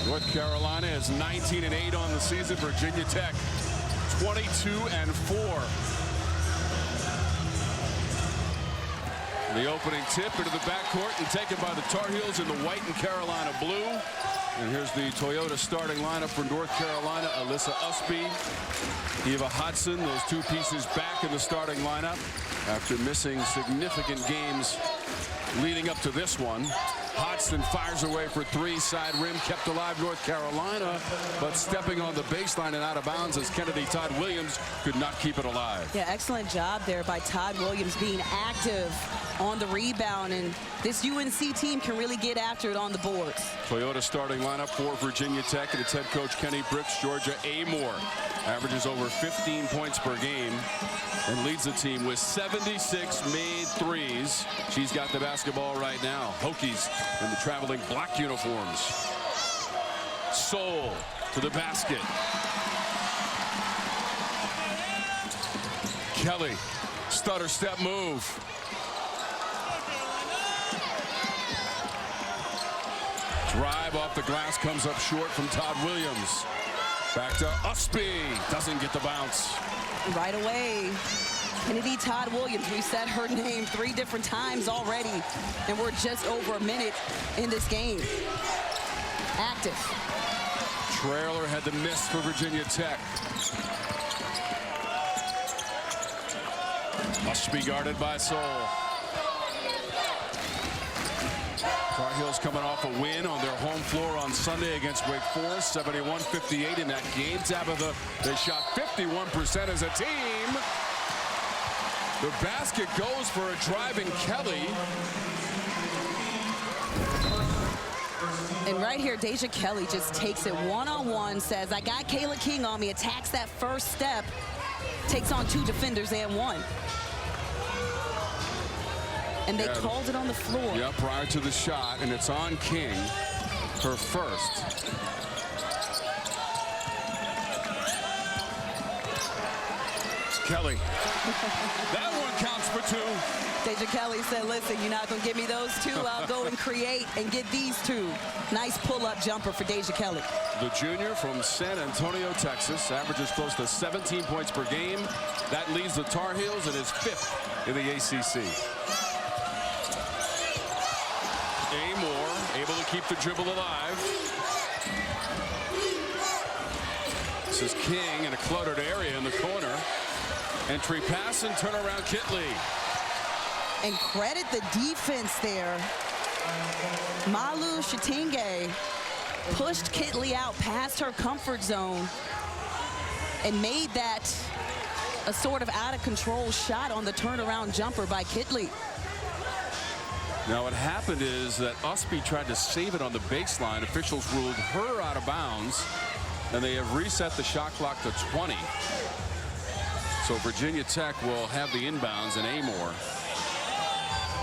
North Carolina is 19-8 on the season. Virginia Tech 22-4. The opening tip into the backcourt and taken by the Tar Heels in the white and Carolina blue. And here's the Toyota starting lineup for North Carolina. Alyssa Ustby, Eva Hodson, those two pieces back in the starting lineup after missing significant games leading up to this one. Hodson fires away for three, side rim, kept alive North Carolina, but stepping on the baseline and out of bounds as Kennedy Todd Williams could not keep it alive. Yeah, excellent job there by Todd Williams being active on the rebound, and this UNC team can really get after it on the boards. Toyota starting lineup for Virginia Tech, and its head coach Kenny Brooks. Georgia Amore averages over 15 points per game and leads the team with 76 made threes. She's got the basketball right now. Hokies in the traveling black uniforms. Soul to the basket. Kelly, stutter step move. Drive off the glass, comes up short from Todd Williams. Back to Ustby, doesn't get the bounce. Right away, Kennedy Todd Williams. We said her name 3 different times already, and we're just over a minute in this game. Active. Traylor had the miss for Virginia Tech. Ustby guarded by Soul. Tar Heels coming off a win on their home floor on Sunday against Wake Forest, 71-58 in that game. Tabitha, they shot 51% as a team. The basket goes for a driving Kelly. And right here, Deja Kelly just takes it one-on-one, says, I got Kayla King on me, attacks that first step, takes on 2 defenders and 1. And they called it on the floor. Yeah, prior to the shot, and it's on King, her first. Kelly. That one counts for 2. Deja Kelly said, listen, you're not going to give me those 2. I'll go and create and get these 2. Nice pull-up jumper for Deja Kelly. The junior from San Antonio, Texas, averages close to 17 points per game. That leads the Tar Heels and is 5th in the ACC. Amore able to keep the dribble alive. This is King in a cluttered area in the corner. Entry pass and turnaround Kitley. And credit the defense there. Malu Shatinge pushed Kitley out past her comfort zone and made that a sort of out of control shot on the turnaround jumper by Kitley. Now what happened is that Ustby tried to save it on the baseline. Officials ruled her out of bounds, and they have reset the shot clock to 20. So Virginia Tech will have the inbounds and Amore.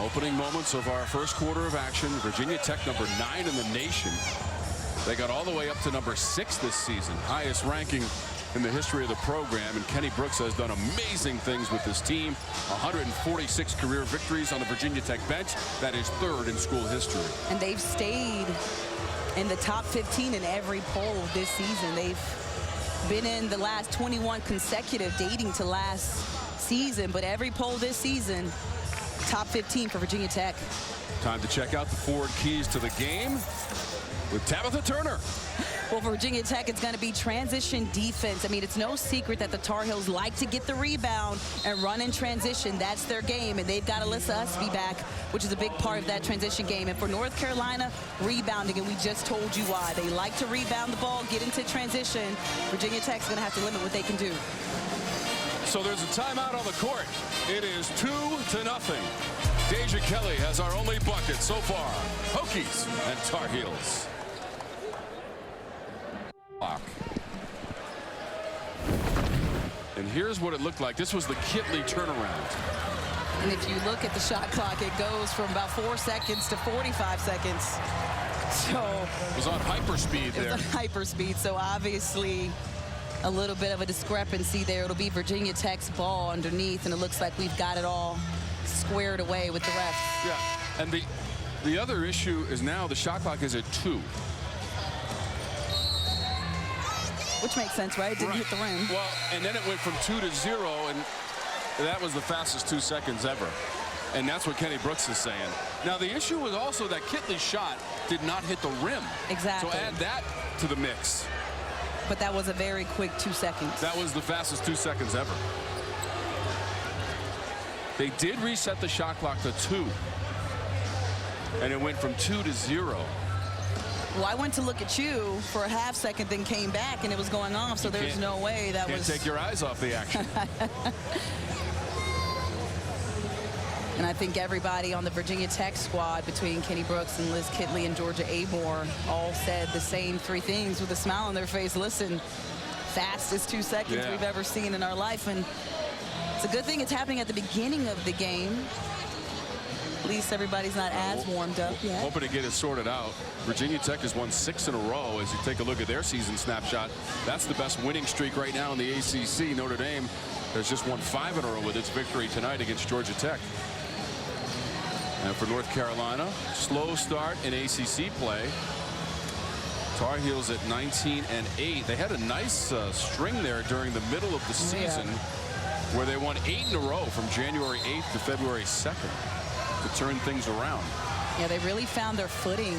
Opening moments of our first quarter of action. Virginia Tech number 9 in the nation. They got all the way up to number 6 this season, highest ranking in the history of the program, and Kenny Brooks has done amazing things with this team. 146 career victories on the Virginia Tech bench. That is 3rd in school history. And they've stayed in the top 15 in every poll this season. They've been in the last 21 consecutive, dating to last season, but every poll this season, top 15 for Virginia Tech. Time to check out the forward keys to the game with Tabitha Turner. Well, Virginia Tech, it's going to be transition defense. I mean, it's no secret that the Tar Heels like to get the rebound and run in transition. That's their game, and they've got Alyssa Ustby back, which is a big part of that transition game. And for North Carolina, rebounding, and we just told you why. They like to rebound the ball, get into transition. Virginia Tech's going to have to limit what they can do. So there's a timeout on the court. It is 2-0. Deja Kelly has our only bucket so far. Hokies and Tar Heels. And here's what it looked like. This was the Kitley turnaround. And if you look at the shot clock, it goes from about 4 seconds to 45 seconds. So it was on hyperspeed there. It was on hyperspeed, so obviously a little bit of a discrepancy there. It'll be Virginia Tech's ball underneath, and it looks like we've got it all squared away with the refs. Yeah, and the other issue is now the shot clock is at 2. Which makes sense, right? It didn't hit the rim. Well, and then it went from 2 to 0, and that was the fastest 2 seconds ever. And that's what Kenny Brooks is saying. Now, the issue was also that Kitley's shot did not hit the rim. Exactly. So add that to the mix. But that was a very quick 2 seconds. That was the fastest 2 seconds ever. They did reset the shot clock to 2. And it went from 2 to 0. Well, I went to look at you for a half second, then came back, and it was going off, so there's no way that was... Can't take your eyes off the action. And I think everybody on the Virginia Tech squad, between Kenny Brooks and Liz Kitley and Georgia Amore, all said the same 3 things with a smile on their face. Listen, fastest 2 seconds we've ever seen in our life. And it's a good thing it's happening at the beginning of the game. At least everybody's not as warmed up yet. Hoping to get it sorted out. Virginia Tech has won 6 in a row. As you take a look at their season snapshot, that's the best winning streak right now in the ACC. Notre Dame has just won 5 in a row with its victory tonight against Georgia Tech. And for North Carolina, slow start in ACC play. Tar Heels at 19-8. They had a nice string there during the middle of the season where they won 8 in a row from January 8th to February 2nd to turn things around. Yeah, they really found their footing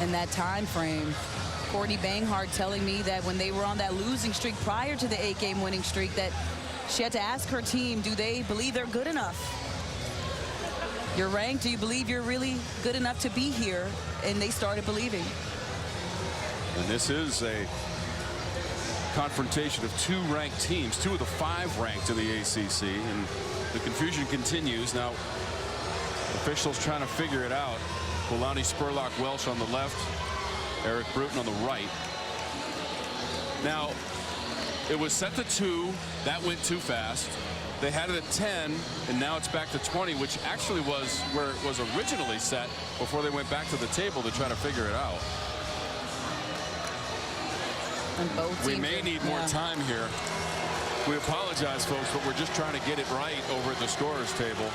in that time frame. Courtney Banghart telling me that when they were on that losing streak prior to the 8-game winning streak, that she had to ask her team, do they believe they're good enough? You're ranked. Do you believe you're really good enough to be here? And they started believing. And this is a confrontation of 2 ranked teams, 2 of the 5 ranked in the ACC, and the confusion continues. Now, officials trying to figure it out. Polani Spurlock-Welsh on the left, Eric Bruton on the right. Now, it was set to 2. That went too fast. They had it at 10, and now it's back to 20, which actually was where it was originally set before they went back to the table to try to figure it out. We may need more time here. We apologize, folks, but we're just trying to get it right over at the scorer's table.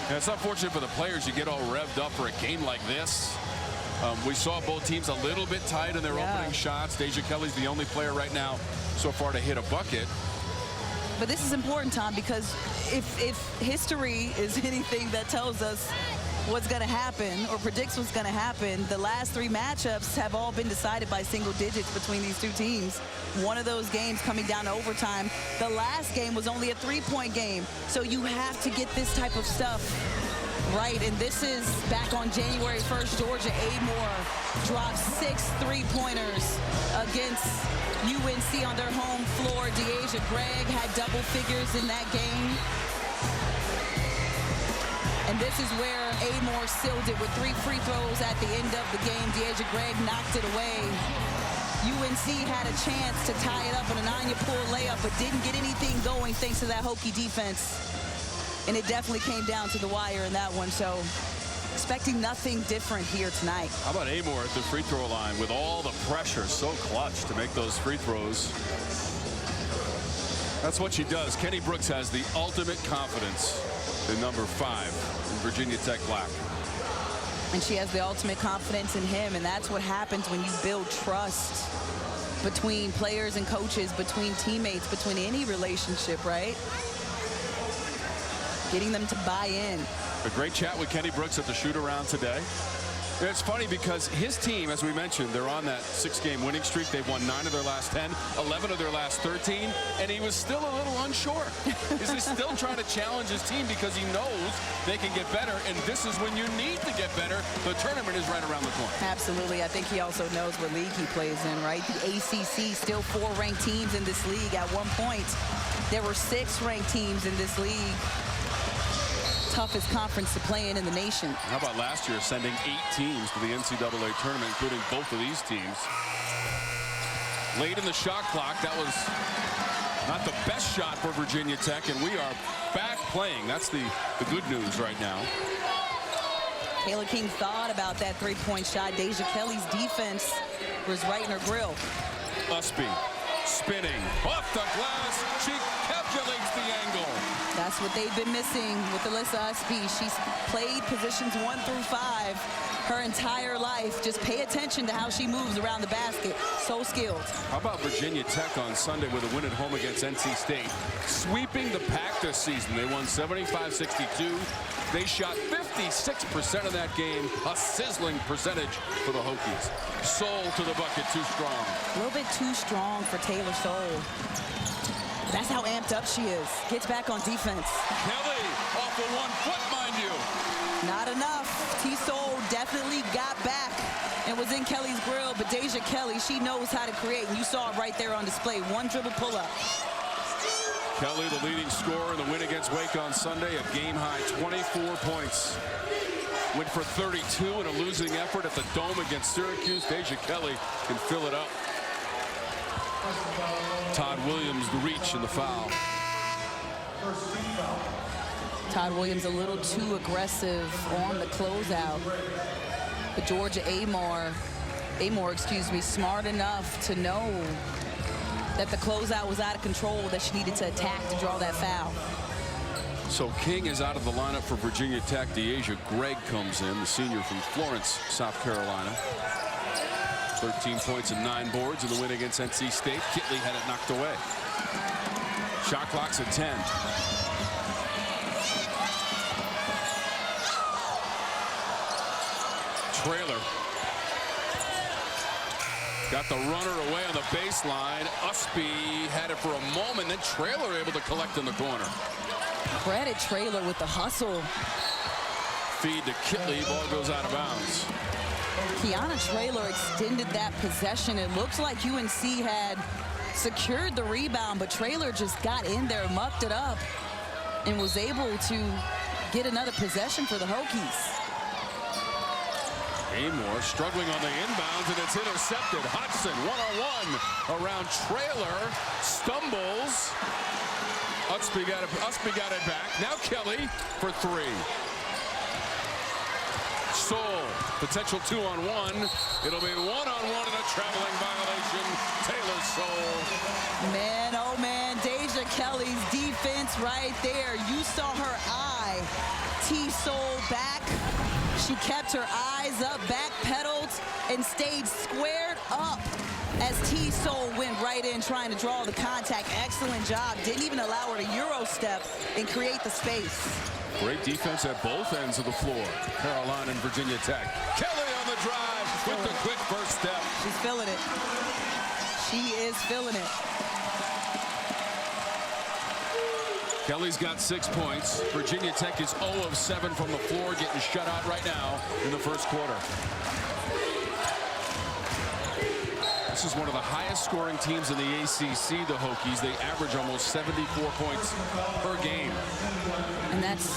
And it's unfortunate for the players. You get all revved up for a game like this. We saw both teams a little bit tight in their opening shots. Deja Kelly's the only player right now so far to hit a bucket. But this is important, Tom, because if history is anything that tells us what's going to happen or predicts what's going to happen, the last 3 matchups have all been decided by single digits between these 2 teams. One of those games coming down to overtime. The last game was only a 3-point game. So you have to get this type of stuff right. And this is back on January 1st. Georgia Amore dropped 6 3-pointers against UNC on their home floor. Deja Gregg had double figures in that game. And this is where Amore sealed it with 3 free throws at the end of the game. Deja Gregg knocked it away. UNC had a chance to tie it up on an Anya Poole layup, but didn't get anything going thanks to that Hokie defense. And it definitely came down to the wire in that one. So expecting nothing different here tonight. How about Amore at the free throw line with all the pressure, so clutch to make those free throws. That's what she does. Kenny Brooks has the ultimate confidence in number 5 in Virginia Tech black. And she has the ultimate confidence in him, and that's what happens when you build trust between players and coaches, between teammates, between any relationship, right? Getting them to buy in. A great chat with Kenny Brooks at the shoot-around today. And it's funny because his team, as we mentioned, they're on that 6-game winning streak. They've won 9 of their last 10, 11 of their last 13, and he was still a little unsure. He's still trying to challenge his team because he knows they can get better, and this is when you need to get better. The tournament is right around the corner. Absolutely. I think he also knows what league he plays in, right? The ACC, still 4 ranked teams in this league. At one point, there were 6 ranked teams in this league. Toughest conference to play in the nation. How about last year sending 8 teams to the NCAA tournament, including both of these teams? Late in the shot clock, that was not the best shot for Virginia Tech, and we are back playing. That's the good news right now. Kayla King thought about that 3-point shot. Deja Kelly's defense was right in her grill. Ustby spinning off the glass. She calculates the angle. That's what they've been missing with Alyssa Ustby. She's played positions 1 through 5 her entire life. Just pay attention to how she moves around the basket. So skilled. How about Virginia Tech on Sunday with a win at home against NC State? Sweeping the pack this season. They won 75-62. They shot 56% of that game, a sizzling percentage for the Hokies. Soul to the bucket, too strong. A little bit too strong for Taylor Soul. That's how amped up she is. Gets back on defense. Kelly off of 1 foot, mind you. Not enough. T-Soul definitely got back and was in Kelly's grill, but Deja Kelly, she knows how to create, and you saw it right there on display. 1 dribble pull-up. Kelly, the leading scorer in the win against Wake on Sunday, a game-high 24 points. Went for 32 in a losing effort at the Dome against Syracuse. Deja Kelly can fill it up. Todd Williams, the reach and the foul. Todd Williams a little too aggressive on the closeout. But Georgia Amor, smart enough to know that the closeout was out of control, that she needed to attack to draw that foul. So King is out of the lineup for Virginia Tech. Deja Gregg comes in, the senior from Florence, South Carolina. 13 points and 9 boards in the win against NC State. Kitley had it knocked away. Shot clock's at 10. Traylor got the runner away on the baseline. Ustby had it for a moment, then Traylor able to collect in the corner. Credit Traylor with the hustle. Feed to Kitley, ball goes out of bounds. Kayana Traylor extended that possession. It looks like UNC had secured the rebound, but Traylor just got in there, mucked it up, and was able to get another possession for the Hokies. Amor struggling on the inbounds, and it's intercepted. Hudson one-on-one around Traylor, stumbles. Ustby got it back. Now Kelly for 3. Soul, potential 2-on-1. It'll be 1-on-1 and a traveling violation. Taylor Soul. Man, oh man, Deja Kelly's defense right there. You saw her eye. T-Soul back. She kept her eyes up, backpedaled, and stayed squared up as T-Soul went right in trying to draw the contact. Excellent job. Didn't even allow her to Euro step and create the space. Great defense at both ends of the floor. Carolina and Virginia Tech. Kelly on the drive with the quick first step. She's feeling it. She is feeling it. Kelly's got 6 points. Virginia Tech is 0 of 7 from the floor, getting shut out right now in the first quarter. This is one of the highest scoring teams in the ACC, the Hokies. They average almost 74 points per game. And that's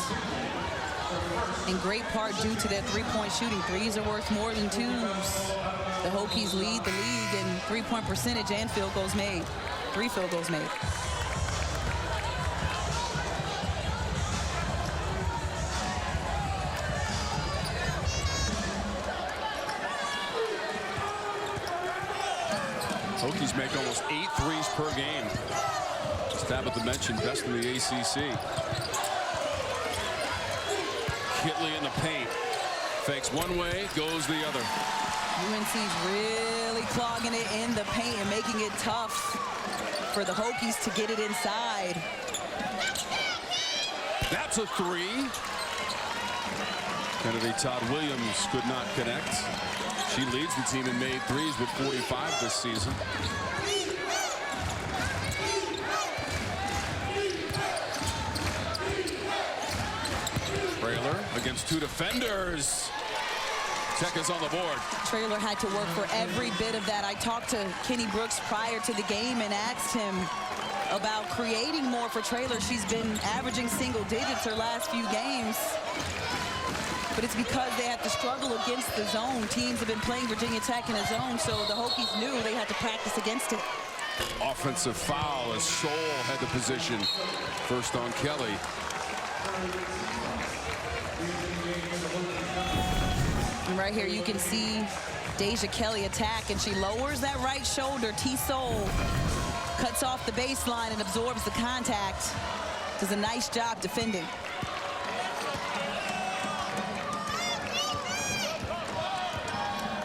in great part due to that three-point shooting. Threes are worth more than twos. The Hokies lead the league in three-point percentage and field goals made. 3 field goals made. Hokies make almost 8 threes per game. Tabitha mentioned best in the ACC. Kitley in the paint. Fakes one way, goes the other. UNC's really clogging it in the paint and making it tough for the Hokies to get it inside. That's a 3. Kennedy Todd Williams could not connect. She leads the team in made threes with 45 this season. Traylor against 2 defenders. Tech is on the board. Traylor had to work for every bit of that. I talked to Kenny Brooks prior to the game and asked him about creating more for Traylor. She's been averaging single digits her last few games. But it's because they have to struggle against the zone. Teams have been playing Virginia Tech in a zone, so the Hokies knew they had to practice against it. Offensive foul as Soul had the position. First on Kelly. And right here you can see Deja Kelly attack, and she lowers that right shoulder. T-Soul cuts off the baseline and absorbs the contact. does a nice job defending.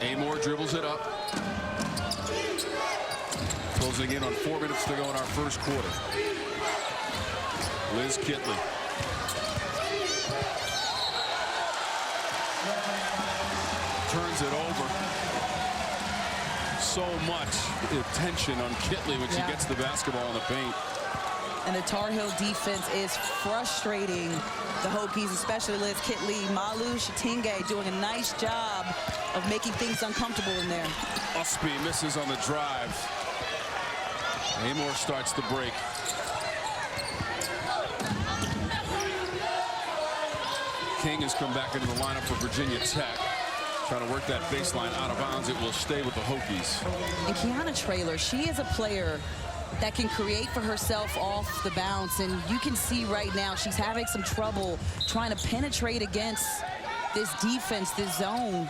Amor dribbles it up. Closing in on 4 minutes to go in our first quarter. Liz Kitley. Turns it over. So much attention on Kitley when she gets the basketball in the paint. And the Tar Heel defense is frustrating the Hokies, especially Liz Kitley. Malu Shatinge doing a nice job of making things uncomfortable in there. Ustby misses on the drive. Amor starts the break. King has come back into the lineup for Virginia Tech. Trying to work that baseline out of bounds. It will stay with the Hokies. And Kayana Traylor, she is a player that can create for herself off the bounce. And you can see right now she's having some trouble trying to penetrate against this defense, this zone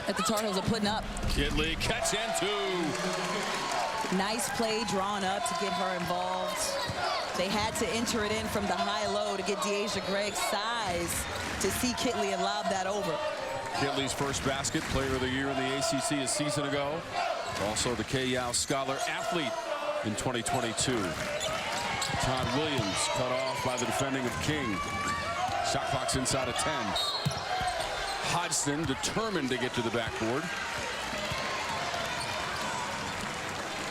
that the Tar Heels are putting up. Kitley, catch and two. Nice play drawn up to get her involved. They had to enter it in from the high-low to get Deja Greg's size to see Kitley and lob that over. Kitley's first basket, player of the year in the ACC a season ago. Also the K-Yow Scholar Athlete in 2022. Todd Williams cut off by the defending of King. Shot clock's inside of 10. Hodgson determined to get to the backboard.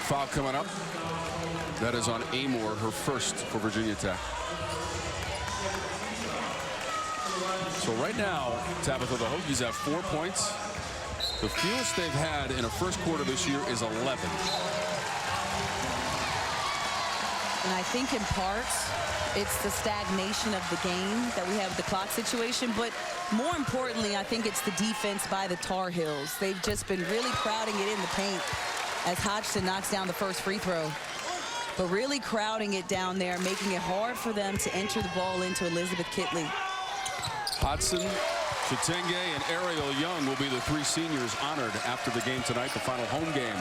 Foul coming up. That is on Amor, her first for Virginia Tech. So right now, Tabitha, the Hokies have 4 points. The fewest they've had in a first quarter this year is 11. And I think in part, it's the stagnation of the game that we have the clock situation. But more importantly, I think it's the defense by the Tar Heels. They've just been really crowding it in the paint as Hodgson knocks down the first free throw. But really crowding it down there, making it hard for them to enter the ball into Elizabeth Kitley. Hodgson, Shatinge, and Ariel Young will be the 3 seniors honored after the game tonight, the final home game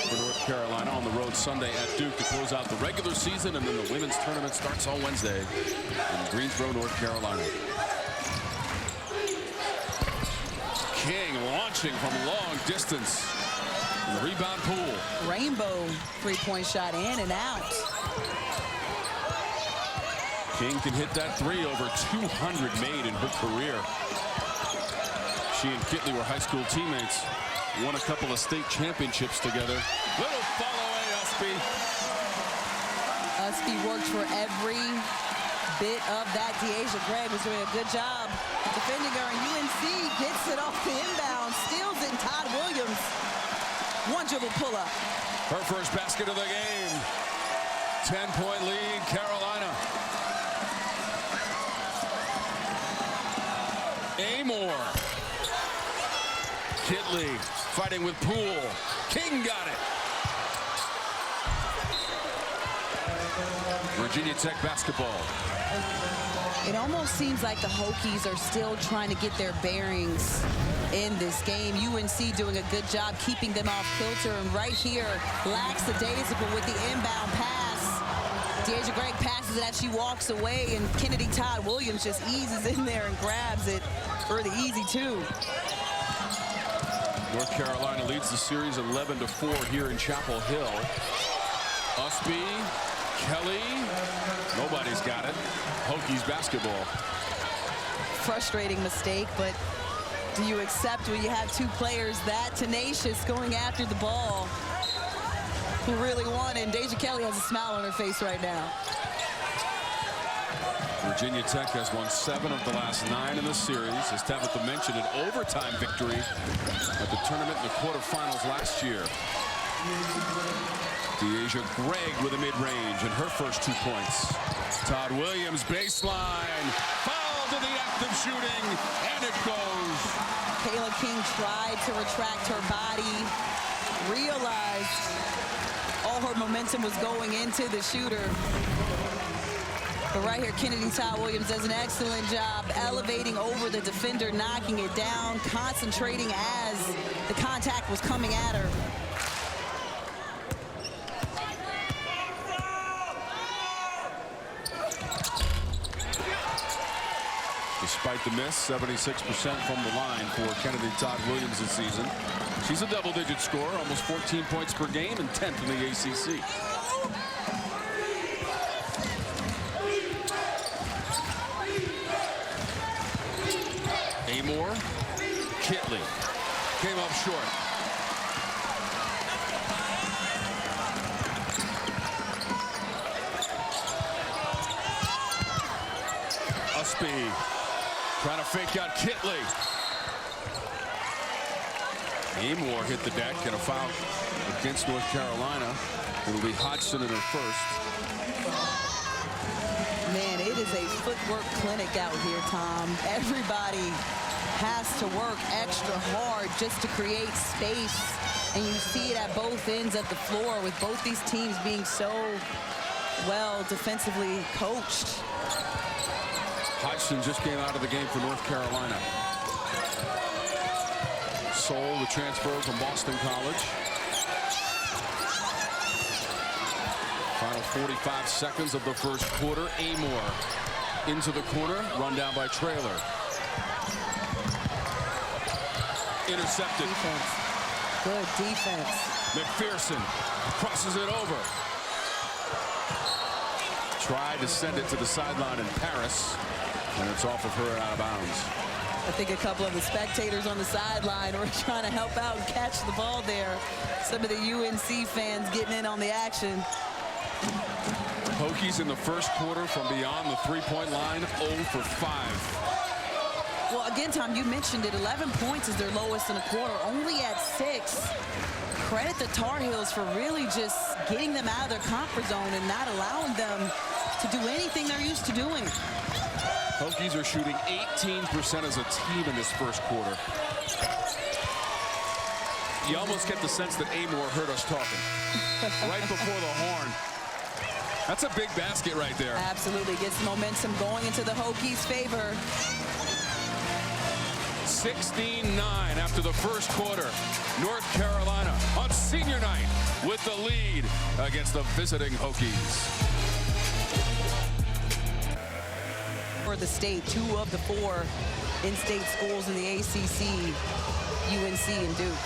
for North Carolina on the road Sunday at Duke to close out the regular season, and then the women's tournament starts on Wednesday in Greensboro, North Carolina. King launching from long distance. The rebound pool. Rainbow three-point shot in and out. King can hit that three, over 200 made in her career. She and Kitley were high school teammates. Won a couple of state championships together. Little follow away, Ustby. Ustby worked for every bit of that. Deja Greg was doing a good job defending her, and UNC gets it off the inbound, steals it, and Todd Williams. One dribble pull-up. Her first basket of the game. 10-point lead, Carolina. Amor. Kitley fighting with Poole. King got it. Virginia Tech basketball. It almost seems like the Hokies are still trying to get their bearings in this game. UNC doing a good job keeping them off kilter, and right here, lackadaisical with the inbound pass. Deja Greg passes it as she walks away, and Kennedy Todd Williams just eases in there and grabs it for the easy two. North Carolina leads the series 11-4 here in Chapel Hill. Ustby, Kelly, nobody's got it. Hokies basketball. Frustrating mistake, but do you accept when you have two players that tenacious going after the ball who really want it? And Deja Kelly has a smile on her face right now. Virginia Tech has won 7 of the last 9 in the series. As Tabitha mentioned, an overtime victory at the tournament in the quarterfinals last year. Deja Greg with a mid-range and her first 2 points. Todd Williams baseline. Foul to the active shooting, and it goes. Kayla King tried to retract her body, realized all her momentum was going into the shooter. But right here, Kennedy Todd Williams does an excellent job elevating over the defender, knocking it down, concentrating as the contact was coming at her. despite the miss. 76% from the line for Kennedy Todd Williams this season. She's a double-digit scorer, almost 14 points per game and 10th in the ACC. Amor, Kitley came up short. Ustby trying to fake out Kitley. Amor hit the deck and a foul against North Carolina. It'll be Hodgson in her first. Man, it is a footwork clinic out here, Tom. Everybody has to work extra hard just to create space. And you see it at both ends of the floor with both these teams being so well defensively coached. Hodgson just came out of the game for North Carolina. Soule, the transfer from Boston College. Final 45 seconds of the first quarter. Amor into the corner, run down by Traylor. Intercepted. Defense. Good defense. McPherson crosses it over. Tried to send it to the sideline in Paris, and it's off of her and out of bounds. I think a couple of the spectators on the sideline were trying to help out and catch the ball there. Some of the UNC fans getting in on the action. Hokies in the first quarter from beyond the three-point line, 0 for 5. Well, again, Tom, you mentioned it. 11 points is their lowest in a quarter, only at 6. Credit the Tar Heels for really just getting them out of their comfort zone and not allowing them to do anything they're used to doing. Hokies are shooting 18% as a team in this first quarter. You almost get the sense that Amor heard us talking right before the horn. That's a big basket right there. Absolutely. Gets momentum going into the Hokies' favor. 16-9 after the first quarter. North Carolina on senior night with the lead against the visiting Hokies. For the state, 2 of the 4 in-state schools in the ACC, UNC and Duke.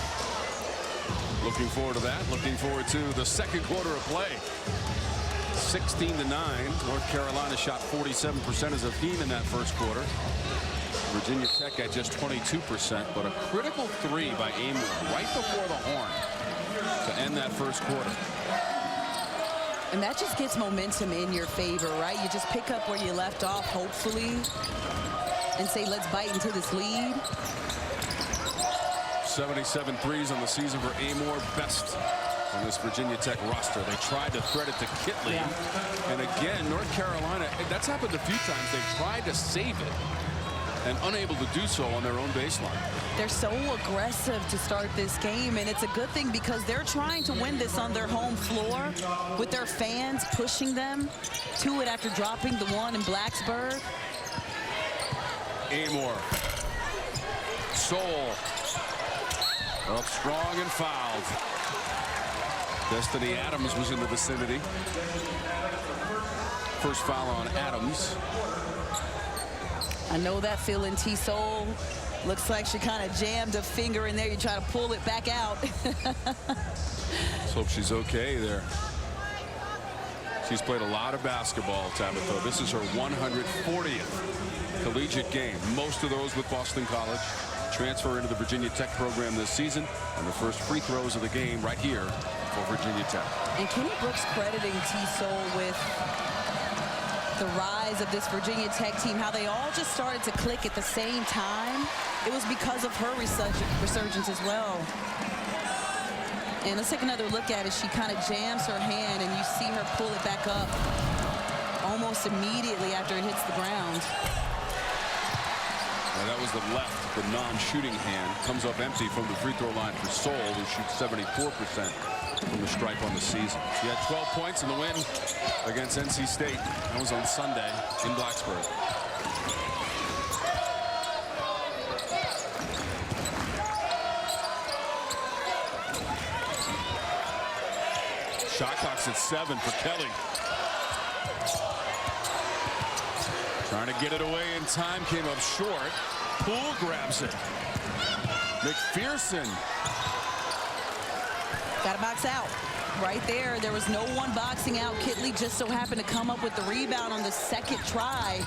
Looking forward to that. Looking forward to the second quarter of play. 16-9. North Carolina shot 47% as a team in that first quarter. Virginia Tech at just 22%, but a critical 3 by Amor right before the horn to end that first quarter. And that just gets momentum in your favor, right? You just pick up where you left off, hopefully, and say, let's bite into this lead. 77 threes on the season for Amor, best on this Virginia Tech roster. They tried to thread it to Kitley. Yeah. And again, North Carolina, that's happened a few times. They've tried to save it and unable to do so on their own baseline. They're so aggressive to start this game, and it's a good thing because they're trying to win this on their home floor with their fans pushing them to it after dropping the 1 in Blacksburg. Amor. Soule. Up strong and fouled. Destiny Adams was in the vicinity. First foul on Adams. I know that feeling, T-Soule. Looks like she kind of jammed a finger in there. You try to pull it back out. Let's hope she's okay there. She's played a lot of basketball, Tabitha. This is her 140th collegiate game. Most of those with Boston College. Transfer into the Virginia Tech program this season. And the first free throws of the game right here for Virginia Tech. And Kenny Brooks crediting T-Soule with the rise of this Virginia Tech team, how they all just started to click at the same time. It was because of her resurgence as well. And let's take another look at it. She kind of jams her hand, and you see her pull it back up almost immediately after it hits the ground. And that was the left, the non-shooting hand. Comes up empty from the free throw line for Soule, who shoots 74% from the stripe on the season. She had 12 points in the win against NC State. That was on Sunday in Blacksburg. Shot clock's at 7 for Kelly. Trying to get it away in time, came up short. Poole grabs it. McPherson. Got to box out. Right there, there was no one boxing out. Kitley just so happened to come up with the rebound on the second try.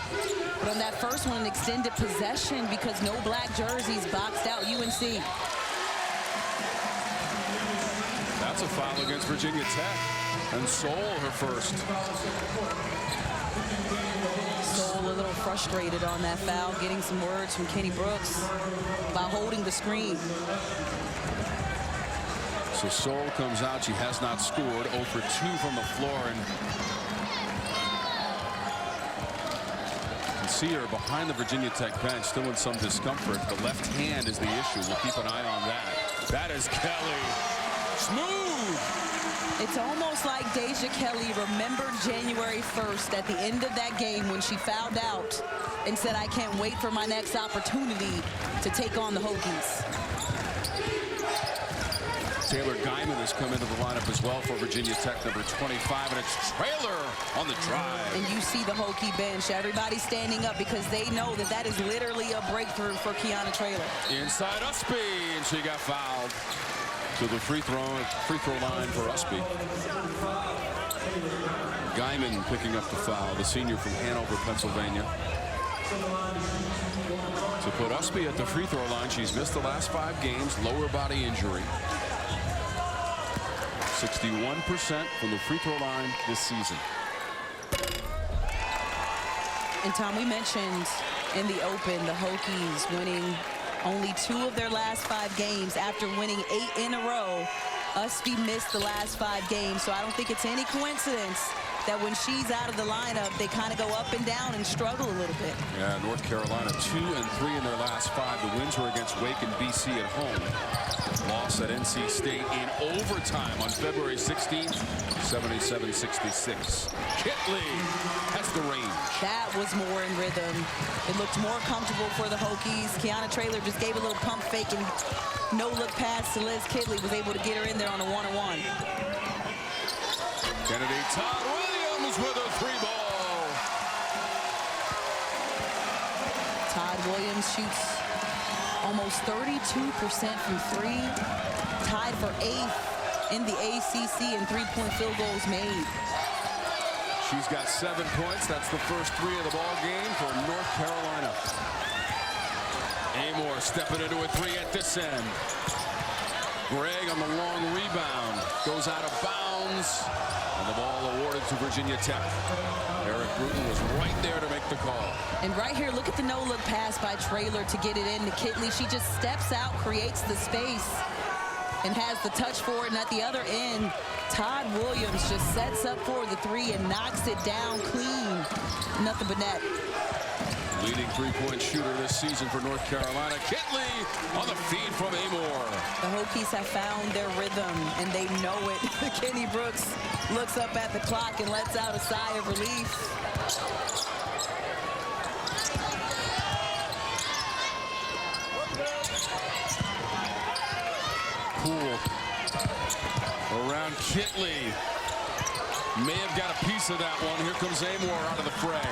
But on that first one, an extended possession because no black jerseys boxed out UNC. That's a foul against Virginia Tech. And Soule, her first. Soule a little frustrated on that foul, getting some words from Kenny Brooks by holding the screen. So Soule comes out. She has not scored. 0 for 2 from the floor. And you can see her behind the Virginia Tech bench, still in some discomfort. The left hand is the issue. We'll keep an eye on that. That is Kelly. Smooth. It's almost like Deja Kelly remembered January 1st at the end of that game when she fouled out and said, I can't wait for my next opportunity to take on the Hokies. Taylor Guyman has come into the lineup as well for Virginia Tech, number 25, and it's Traylor on the drive. And you see the Hokie bench, everybody standing up because they know that that is literally a breakthrough for Kayana Traylor. Inside Ustby, and she got fouled. So the free throw line for Ustby. Guyman picking up the foul, the senior from Hanover, Pennsylvania. To put Ustby at the free throw line, she's missed the last 5 games, lower body injury. 61% from the free throw line this season. And Tom, we mentioned in the open the Hokies winning only 2 of their last 5 games after winning 8 in a row. Ustby missed the last 5 games, so I don't think it's any coincidence that when she's out of the lineup, they kind of go up and down and struggle a little bit. Yeah, North Carolina 2 and 3 in their last 5. The wins were against Wake and BC at home. Loss at NC State in overtime on February 16th, 77-66. Kitley has the range. That was more in rhythm. It looked more comfortable for the Hokies. Kayana Traylor just gave a little pump fake and no-look pass to Liz Kitley, was able to get her in there on a one-on-one. Kennedy, Todd Williams with a 3-ball. Todd Williams shoots almost 32% from 3, tied for 8th in the ACC in 3-point field goals made. She's got 7 points. That's the first 3 of the ball game for North Carolina. Amor stepping into a 3 at this end. Gregg on the long rebound. Goes out of bounds. And the ball awarded to Virginia Tech. Eric Bruton was right there to make the call. And right here, look at the no-look pass by Traylor to get it in to Kitley. She just steps out, creates the space, and has the touch for it. And at the other end, Todd Williams just sets up for the 3 and knocks it down clean. Nothing but net. Leading 3-point shooter this season for North Carolina. Kitley on the feed from Amor. The Hokies have found their rhythm, and they know it. Kenny Brooks looks up at the clock and lets out a sigh of relief. Poole around Kitley. May have got a piece of that one. Here comes Amor out of the fray.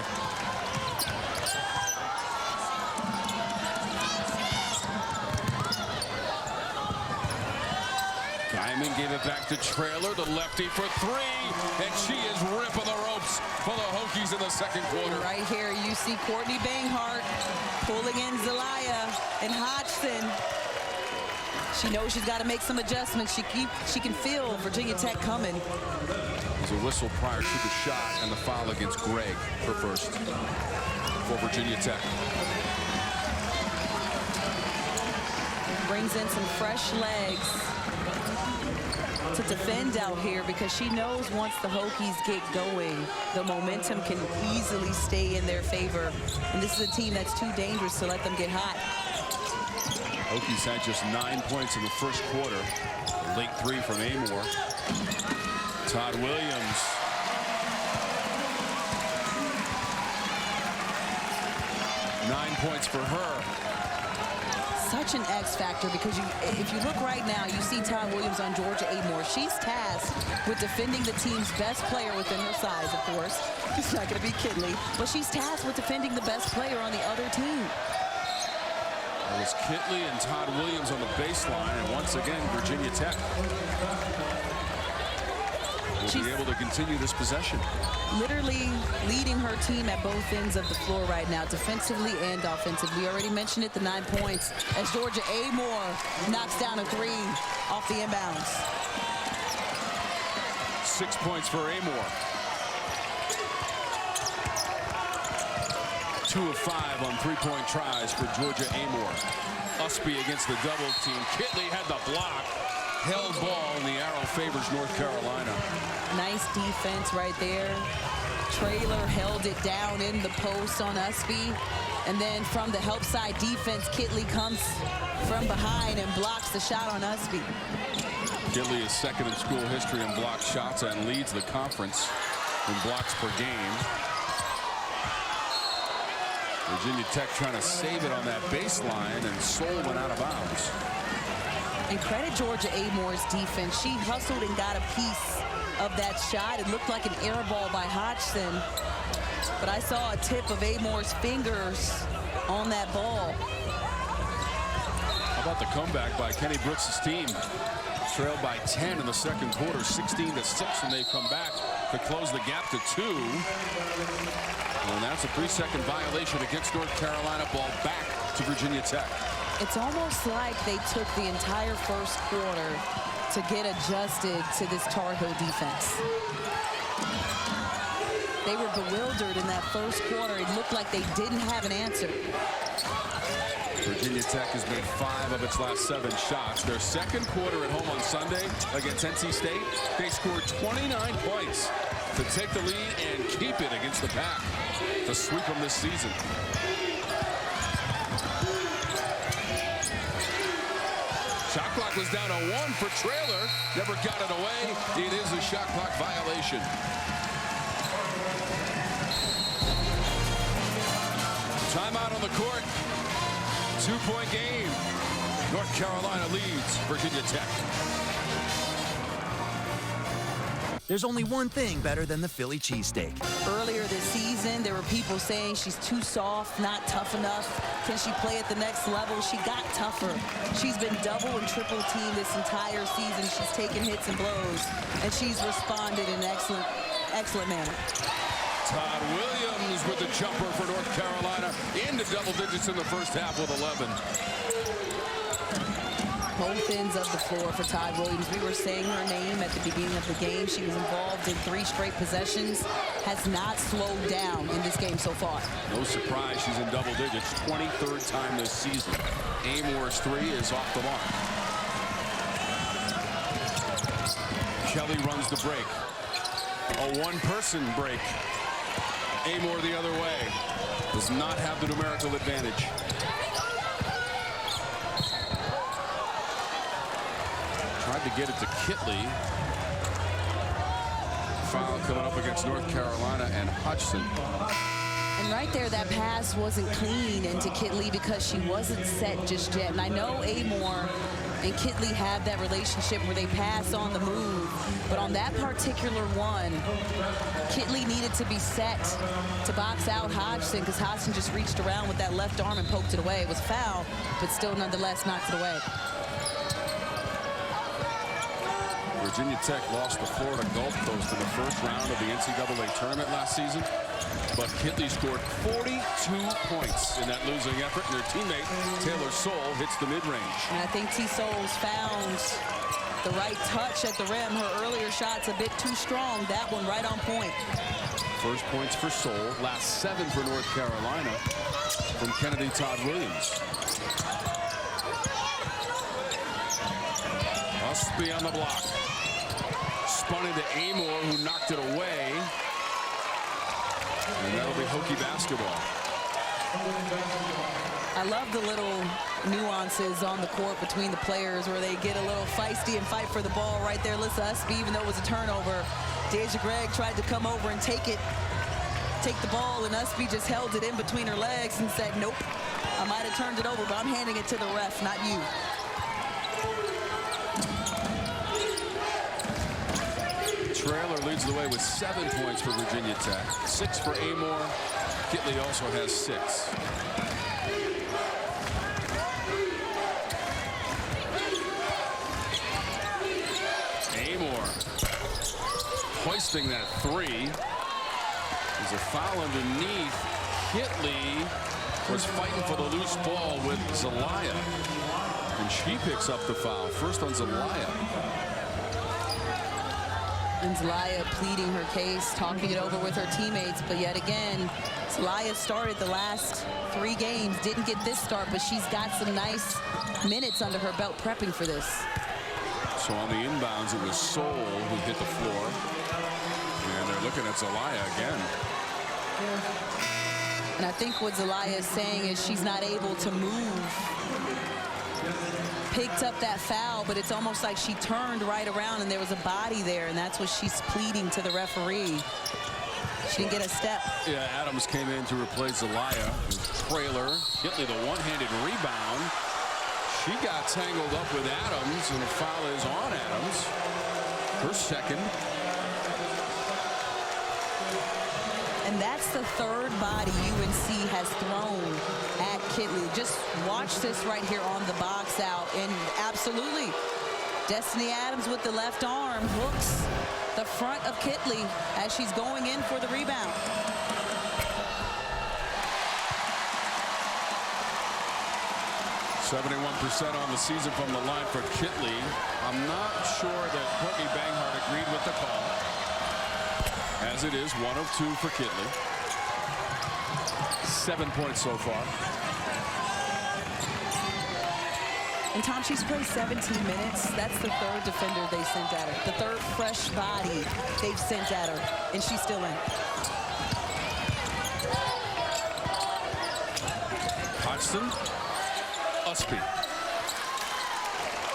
Guyman gave it back to Traylor, the lefty for 3, and she is ripping the ropes for the Hokies in the second quarter. Right here, you see Courtney Banghart pulling in Zelaya and Hodgson. She knows she's got to make some adjustments. She can feel Virginia Tech coming. There's a whistle prior to the shot and the foul against Gregg, her first for Virginia Tech. Brings in some fresh legs to defend out here because she knows once the Hokies get going, the momentum can easily stay in their favor. And this is a team that's too dangerous to let them get hot. Hokies had just 9 points in the first quarter. A late 3 from Amor. Todd Williams. Nine points for her. such an X factor because if you look right now, you see Todd Williams on Georgia Amore. She's tasked with defending the team's best player within her size, of course. It's not going to be Kitley, but she's tasked with defending the best player on the other team. It was Kitley and Todd Williams on the baseline, and once again, Virginia Tech will be able to continue this possession. Literally leading her team at both ends of the floor right now, defensively and offensively. We already mentioned it, the 9 points, as Georgia Amore knocks down a 3 off the inbounds. 6 points for Amore. 2 of 5 on three-point tries for Georgia Amore. Ustby against the double team. Kitley had the block. Held ball, and the arrow favors North Carolina. Nice defense right there. Traylor held it down in the post on Ustby. And then from the help side defense, Kitley comes from behind and blocks the shot on Ustby. Kitley is second in school history in blocked shots and leads the conference in blocks per game. Virginia Tech trying to save it on that baseline, and Soul went out of bounds. And credit Georgia Amore's defense. She hustled and got a piece of that shot. It looked like an air ball by Hodgson, but I saw a tip of Amore's fingers on that ball. How about the comeback by Kenny Brooks' team? Trailed by 10 in the second quarter, 16-6, and they come back to close the gap to 2. And that's a 3-second violation against North Carolina. Ball back to Virginia Tech. It's almost like they took the entire first quarter to get adjusted to this Tar Heel defense. They were bewildered in that first quarter. It looked like they didn't have an answer. Virginia Tech has made 5 of its last 7 shots. Their second quarter at home on Sunday against NC State, they scored 29 points to take the lead and keep it against the Pack to sweep them this season. Shot clock was down to 1 for Traylor. Never got it away. It is a shot clock violation. Timeout on the court. 2-point game. North Carolina leads Virginia Tech. There's only one thing better than the Philly cheesesteak. Earlier this season, there were people saying she's too soft, not tough enough. Can she play at the next level? She got tougher. She's been double and triple teamed this entire season. She's taken hits and blows, and she's responded in an excellent manner. Todd Williams with the jumper for North Carolina into double digits in the first half with 11. Both ends of the floor for Todd Williams. We were saying her name at the beginning of the game. She was involved in 3 straight possessions. Has not slowed down in this game so far. No surprise she's in double digits. 23rd time this season. Amore's 3 is off the mark. Kelly runs the break. A one-person break. Amore the other way. Does not have the numerical advantage. Tried to get it to Kitley. Foul coming up against North Carolina and Hodgson. And right there, that pass wasn't clean into Kitley because she wasn't set just yet. And I know Amore and Kitley have that relationship where they pass on the move. But on that particular one, Kitley needed to be set to box out Hodgson because Hodgson just reached around with that left arm and poked it away. It was a foul, but still nonetheless knocked it away. Virginia Tech lost to Florida Gulf Coast in the first round of the NCAA tournament last season. But Kitley scored 42 points in that losing effort, and their teammate, Taylor Soule, hits the mid-range. And I think T. Souls found the right touch at the rim. Her earlier shot's a bit too strong. That one right on point. First points for Soule. Last 7 for North Carolina from Kennedy Todd Williams. Ustby on the block. Spun into Amore, who knocked it away. And that'll be Hokie basketball. I love the little nuances on the court between the players where they get a little feisty and fight for the ball right there. Alyssa Ustby, even though it was a turnover, Deja Kelly tried to come over and take it. take the ball, and Ustby just held it in between her legs and said, nope, I might have turned it over, but I'm handing it to the ref, not you. Traylor leads the way with 7 points for Virginia Tech, 6 for Amore. Kitley also has 6. Amore hoisting that 3. There's a foul underneath. Kitley was fighting for the loose ball with Zelaya, and she picks up the foul. First on Zelaya. And Zelaya pleading her case, talking it over with her teammates, but yet again, Zelaya started the last 3 games, didn't get this start, but she's got some nice minutes under her belt prepping for this. So on the inbounds, it was Soul who hit the floor. And they're looking at Zelaya again. And I think what Zelaya is saying is she's not able to move. Picked up that foul, but it's almost like she turned right around and there was a body there, and that's what she's pleading to the referee. She didn't get a step. Yeah, Adams came in to replace Zelaya. Traylor, Kitley the one-handed rebound. She got tangled up with Adams, and a foul is on Adams. Her second. And that's the 3rd body UNC has thrown at Kitley. Just watch this right here on the box out. And absolutely, Destiny Adams with the left arm hooks the front of Kitley as she's going in for the rebound. %71% on the season from the line for Kitley. I'm not sure that Courtney Banghart agreed with the call, as it is 1 of 2 for Kitley. 7 points so far. And Tom, she's played 17 minutes. That's the 3rd defender they sent at her. The 3rd fresh body they've sent at her, and she's still in. Hodgson. Ustby.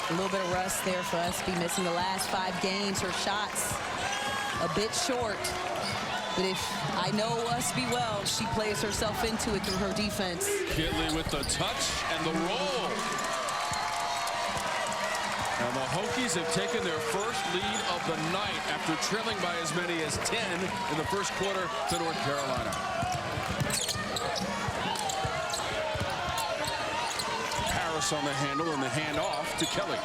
A little bit of rust there for Ustby, missing the last 5 games. Her shots a bit short. But if I know Ustby well, she plays herself into it through her defense. Kitley with the touch and the roll. And the Hokies have taken their first lead of the night after trailing by as many as 10 in the first quarter to North Carolina. Harris on the handle and the handoff to Kelly.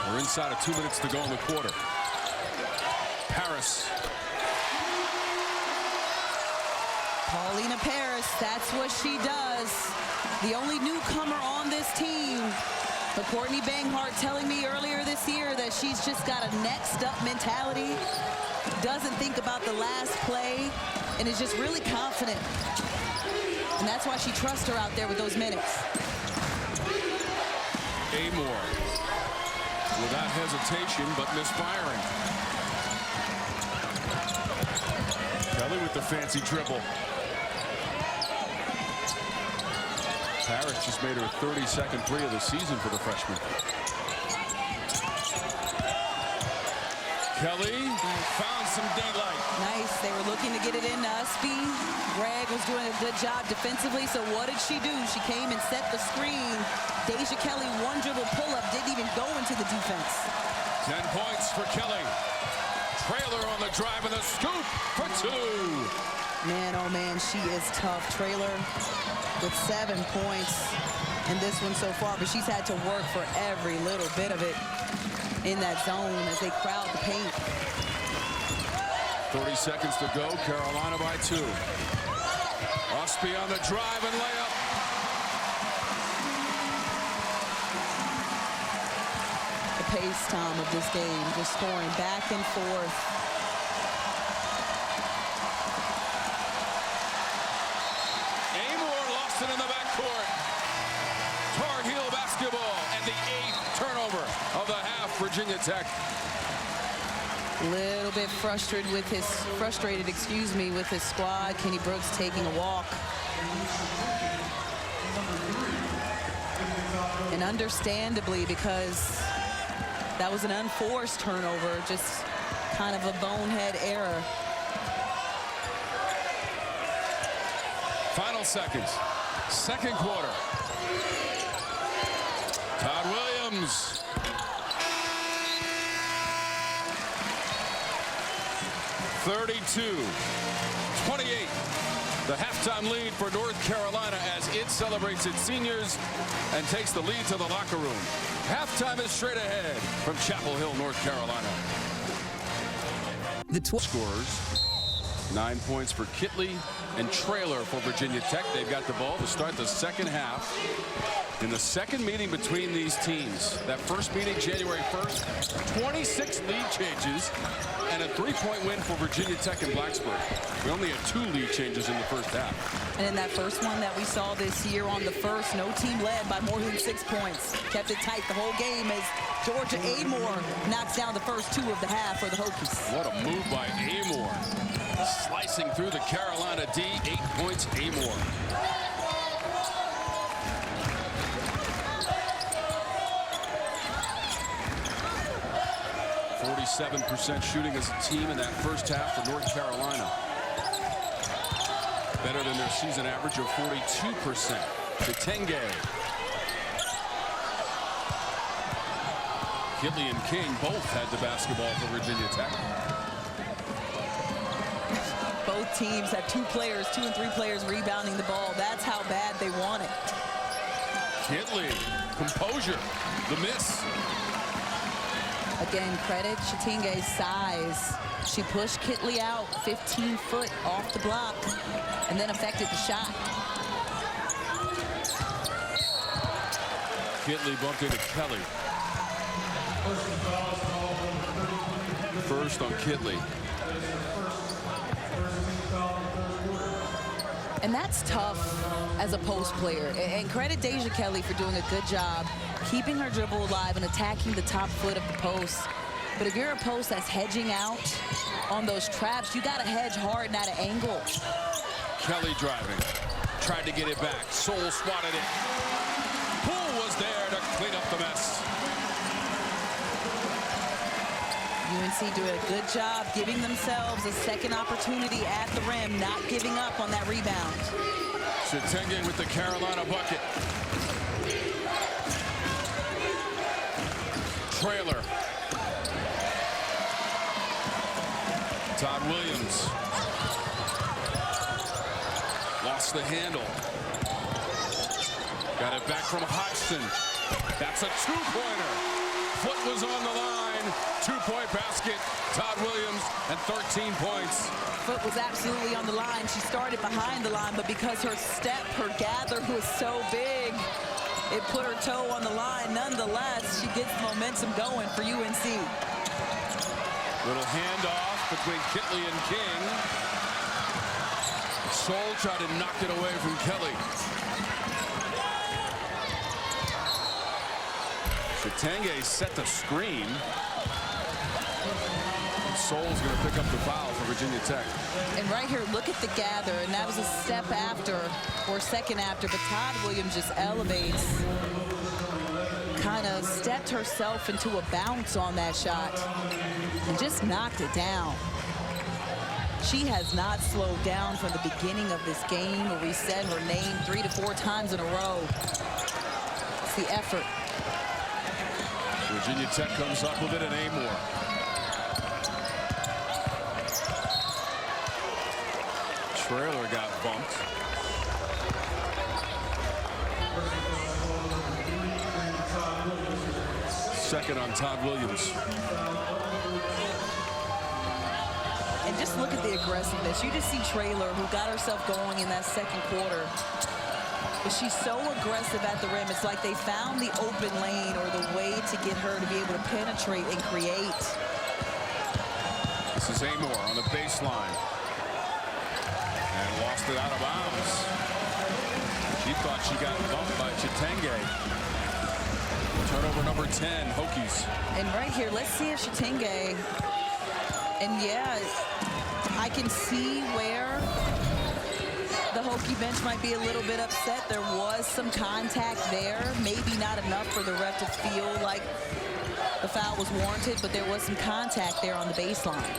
We're inside of 2 minutes to go in the quarter. Paris. Paulina Paris, that's what she does. The only newcomer on this team. But Courtney Banghart telling me earlier this year that she's just got a next up mentality. Doesn't think about the last play and is just really confident. And that's why she trusts her out there with those minutes. Amore without hesitation, but misfiring. Kelly with the fancy dribble. Harris just made her 32nd 3 of the season for the freshman. Kelly found some daylight. Nice. They were looking to get it into Ustby. Greg was doing a good job defensively. So what did she do? She came and set the screen. Deja Kelly, 1 dribble pull-up, didn't even go into the defense. 10 points for Kelly. Traylor on the drive and the scoop for 2. Man, oh man, she is tough. Traylor with 7 points in this one so far, but she's had to work for every little bit of it in that zone as they crowd the paint. 30 seconds to go. Carolina by 2. Ustby on the drive and layup. The pace, Tom, of this game, just scoring back and forth. In the backcourt. Tar Heel basketball and the 8th turnover of the half. Virginia Tech. A little bit frustrated with his squad. Kenny Brooks taking a walk. And understandably, because that was an unforced turnover, just kind of a bonehead error. Final seconds. Second quarter. Todd Williams. (32-28). The halftime lead for North Carolina as it celebrates its seniors and takes the lead to the locker room. Halftime is straight ahead from Chapel Hill, North Carolina. The 12 scorers. 9 points for Kitley and Traylor for Virginia Tech. They've got the ball to start the second half. In the second meeting between these teams, that first meeting January 1st, 26 lead changes and a 3-point win for Virginia Tech and Blacksburg. We only had 2 lead changes in the first half. And in that first one that we saw this year on the first, no team led by more than 6 points. Kept it tight the whole game as Georgia Amore knocks down the first 2 of the half for the Hokies. What a move by Amore. Slicing through the Carolina D. 8 points, Amore. 47% shooting as a team in that first half for North Carolina. Better than their season average of 42%. Chitenge. Kitley and King both had the basketball for Virginia Tech. Both teams have 2 players, 2 and 3 players rebounding the ball. That's how bad they want it. Kitley, composure, the miss. Again, credit Chitinge's size. She pushed Kitley out 15 foot off the block and then affected the shot. Kitley bumped into Kelly. First on Kitley. And that's tough as a post player. And credit Deja Kelly for doing a good job keeping her dribble alive and attacking the top foot of the post. But if you're a post that's hedging out on those traps, you got to hedge hard and at an angle. Kelly driving. Tried to get it back. Soul swatted it. Poole was there to clean up the mess. UNC doing a good job giving themselves a second opportunity at the rim, not giving up on that rebound. Chitenge with the Carolina bucket. Traylor. Todd Williams. Lost the handle. Got it back from Hodgson. That's a 2-pointer. Foot was on the line. 2-point basket. Todd Williams and 13 points. Foot was absolutely on the line. She started behind the line, but because her step, her gather was so big, it put her toe on the line. Nonetheless, she gets the momentum going for UNC. Little handoff between Kitley and King. Soul tried to knock it away from Kelly. Chitenge set the screen. Soul's going to pick up the foul for Virginia Tech. And right here, look at the gather, and that was a step after or second after, but Todd Williams just elevates, kind of stepped herself into a bounce on that shot and just knocked it down. She has not slowed down from the beginning of this game where we said her name 3 to 4 times in a row. It's the effort. Virginia Tech comes up with it, and Amore. Traylor got bumped. Second on Todd Williams. And just look at the aggressiveness. You just see Traylor, who got herself going in that second quarter. But she's so aggressive at the rim. It's like they found the open lane or the way to get her to be able to penetrate and create. This is Amore on the baseline. And lost it out of bounds. She thought she got bumped by Chitenge. Turnover number 10, Hokies. And right here, let's see if Chitenge, and yeah, I can see where the Hokie bench might be a little bit upset. There was some contact there, maybe not enough for the ref to feel like the foul was warranted, but there was some contact there on the baseline.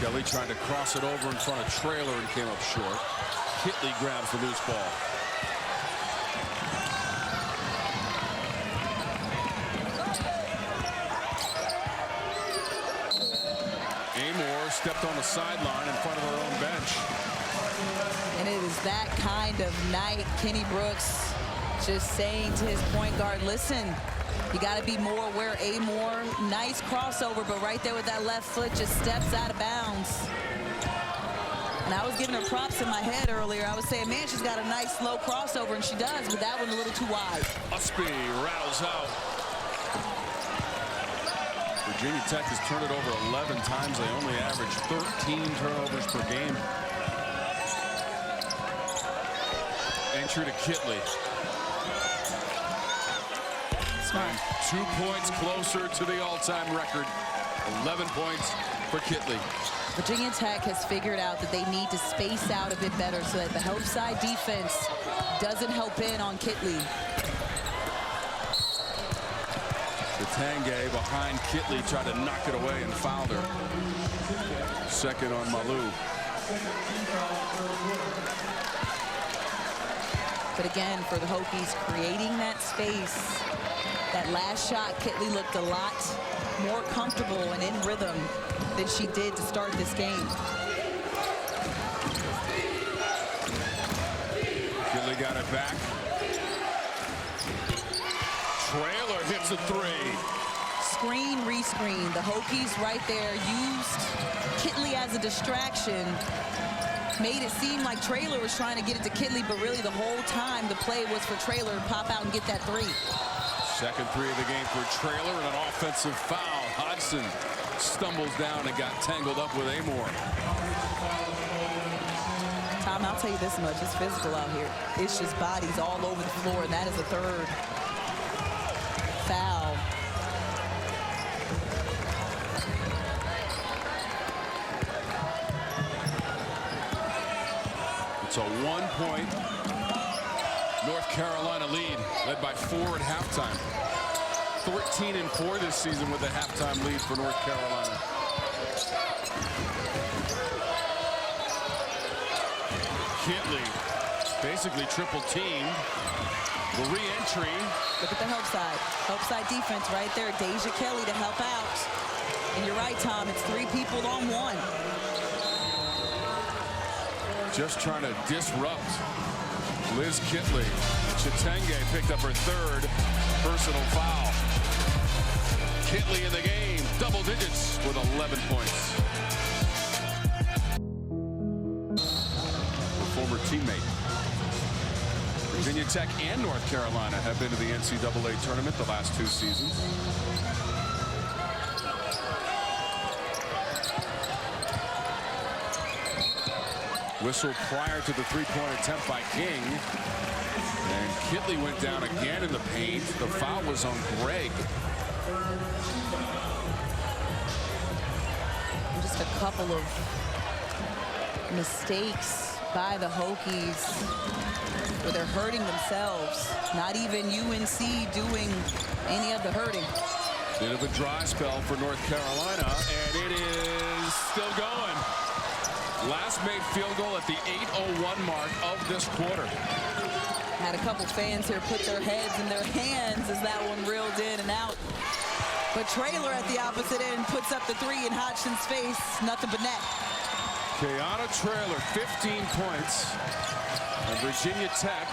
Kelly trying to cross it over in front of Traylor and came up short. Kitley grabs the loose ball. Amor stepped on the sideline in front of her own bench. And it is that kind of night. Kenny Brooks just saying to his point guard, listen, you got to be more aware. Amor, nice crossover, but right there with that left foot just steps out of bounds. And I was giving her props in my head earlier. I was saying, man, she's got a nice slow crossover, and she does, but that one a little too wide. Ustby rattles out. Virginia Tech has turned it over 11 times. They only average 13 turnovers per game. Entry to Kitley. Smart. 2 points closer to the all-time record. 11 points for Kitley. Virginia Tech has figured out that they need to space out a bit better so that the help side defense doesn't help in on Kitley. Tange behind Kitley tried to knock it away and fouled her. Second on Malou. But again, for the Hokies, creating that space. That last shot, Kitley looked a lot more comfortable and in rhythm than she did to start this game. Kitley got it back. Traylor hits a three. Screen, rescreen. The Hokies right there used Kitley as a distraction. Made it seem like Traylor was trying to get it to Kitley, but really the whole time the play was for Traylor to pop out and get that three. Second three of the game for Traylor and an offensive foul. Hodgson stumbles down and got tangled up with Amor. Tom, I'll tell you this much. It's physical out here. It's just bodies all over the floor, and that is a third foul. It's a 1-point North Carolina lead, led by 4 at halftime. 13-4 this season with a halftime lead for North Carolina. Kitley basically triple teamed. The re-entry. Look at the help side. Help side defense right there. Deja Kelly to help out. And you're right, Tom. It's 3 people on 1. Just trying to disrupt Liz Kitley. Chitenge picked up her 3rd personal foul. Kitley in the game, double digits with 11 points. Her former teammate. Virginia Tech and North Carolina have been to the NCAA tournament the last 2 seasons. Whistle prior to the 3-point attempt by King. And Kitley went down again in the paint. The foul was on Greg. Just a couple of mistakes by the Hokies where they're hurting themselves. Not even UNC doing any of the hurting. Bit of a dry spell for North Carolina, and it is still going. Last made field goal at the 8:01 mark of this quarter. Had a couple fans here put their heads in their hands as that one reeled in and out. But Traylor at the opposite end puts up the 3 in Hodgson's face. Nothing but net. Kayana Traylor, 15 points. And Virginia Tech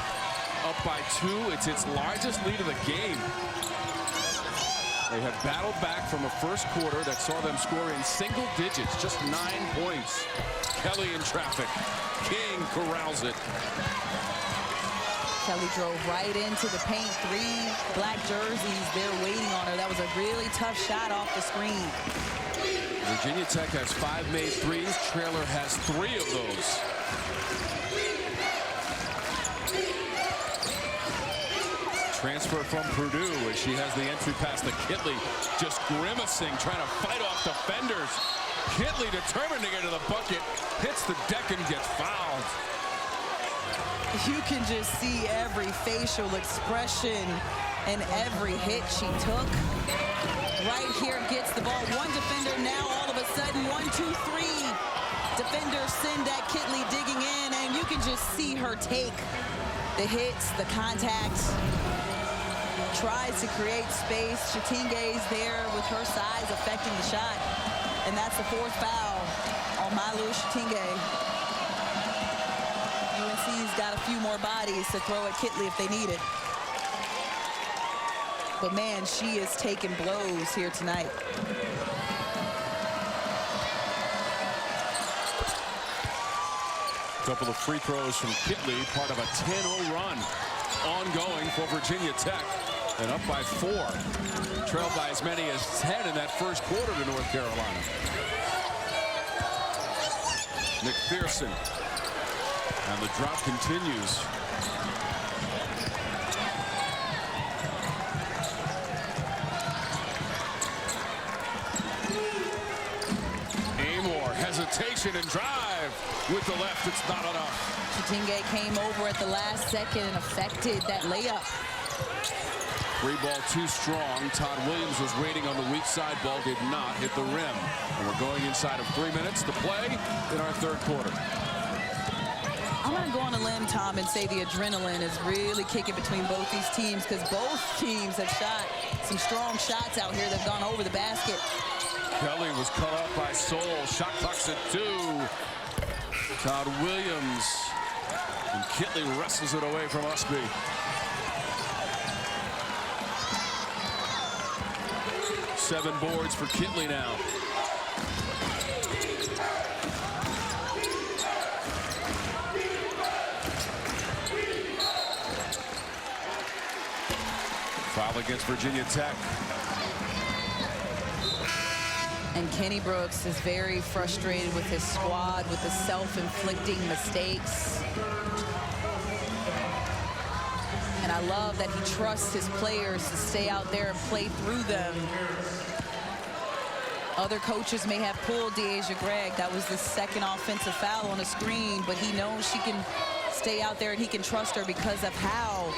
up by 2. It's its largest lead of the game. They have battled back from a first quarter that saw them score in single digits, just 9 points. Kelly in traffic. King corrals it. Kelly drove right into the paint. 3 black jerseys there waiting on her. That was a really tough shot off the screen. Virginia Tech has 5 made threes. Traylor has 3 of those. Transfer from Purdue as she has the entry pass to Kitley. Just grimacing, trying to fight off defenders. Kitley determined to get to the bucket. Hits the deck and gets fouled. You can just see every facial expression and every hit she took. right here gets the ball. One defender now all of a sudden. 1, 2, 3. Defenders send that Kitley digging in, and you can just see her take the hits, the contact. Tries to create space. Shatinge's there with her size affecting the shot. And that's the 4th foul on Malu Shatinge. UNC's got a few more bodies to throw at Kitley if they need it. But man, she is taking blows here tonight. Couple of free throws from Kitley, part of a 10-0 run ongoing for Virginia Tech, and up by 4. Trailed by as many as 10 in that first quarter to North Carolina. McPherson, and the drop continues. Hesitation and drive with the left. It's not enough. Shatinge came over at the last second and affected that layup. 3 ball too strong. Todd Williams was waiting on the weak side. Ball did not hit the rim. And we're going inside of 3 minutes to play in our 3rd quarter. I'm going to go on a limb, Tom, and say the adrenaline is really kicking between both these teams, because both teams have shot some strong shots out here. They've gone over the basket. Kelly was cut off by Soul. Shot clock's at 2. Todd Williams. And Kitley wrestles it away from Ustby. Seven boards for Kitley now. Foul against Virginia Tech. And Kenny Brooks is very frustrated with his squad, with the self-inflicting mistakes. And I love that he trusts his players to stay out there and play through them. Other coaches may have pulled Deja Gregg. That was the 2nd offensive foul on the screen, but he knows she can stay out there and he can trust her because of how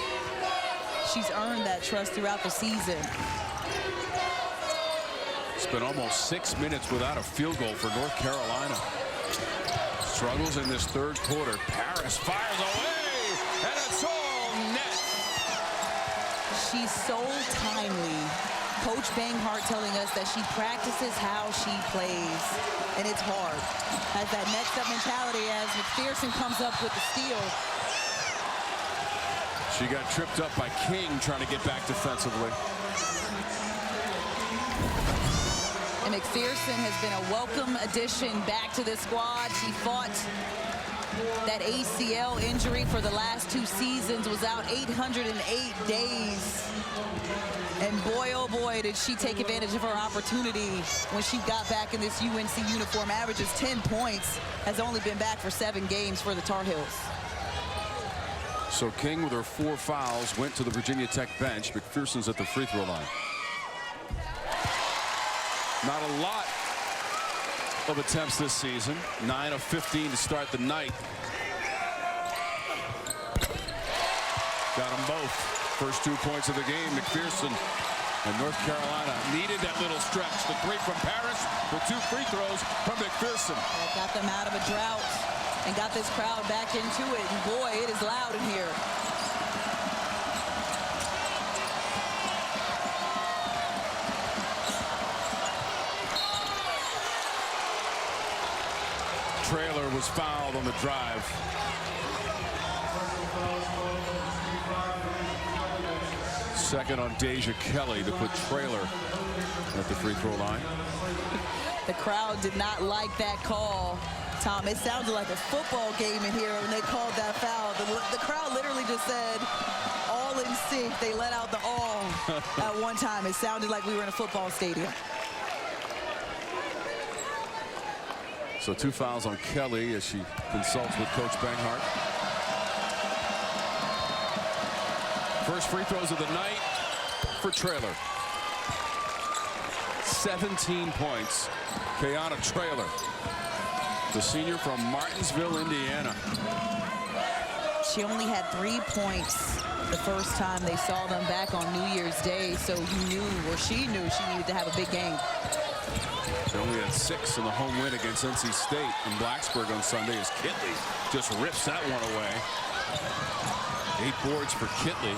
she's earned that trust throughout the season. It's been almost 6 minutes without a field goal for North Carolina. Struggles in this 3rd quarter. Paris fires away, and it's all net. She's so timely. Coach Banghart telling us that she practices how she plays, and it's hard. Has that next up mentality as McPherson comes up with the steal. She got tripped up by King trying to get back defensively. And McPherson has been a welcome addition back to this squad. She fought that ACL injury for the last 2 seasons, was out 808 days. And boy, oh boy, did she take advantage of her opportunity when she got back in this UNC uniform. Averages 10 points, has only been back for 7 games for the Tar Heels. So King, with her 4 fouls, went to the Virginia Tech bench. McPherson's at the free throw line. Not a lot of attempts this season. 9 of 15 to start the night. Got them both. First 2 points of the game, McPherson. And North Carolina needed that little stretch. The 3 from Paris, the 2 free throws from McPherson. That got them out of a drought and got this crowd back into it. And boy, it is loud in here. Traylor was fouled on the drive. Second on Deja Kelly to put Traylor at the free throw line. The crowd did not like that call, Tom. It sounded like a football game in here when they called that foul. The crowd literally just said, all in sync. They let out the all at one time. It sounded like we were in a football stadium. So 2 fouls on Kelly as she consults with Coach Banghart. First free throws of the night for Traylor. 17 points. Kayana Traylor, the senior from Martinsville, Indiana. She only had 3 points the first time they saw them back on New Year's Day, so he knew, or she knew, she needed to have a big game. She only had 6 in the home win against NC State in Blacksburg on Sunday as Kitley just rips that one away. 8 boards for Kitley.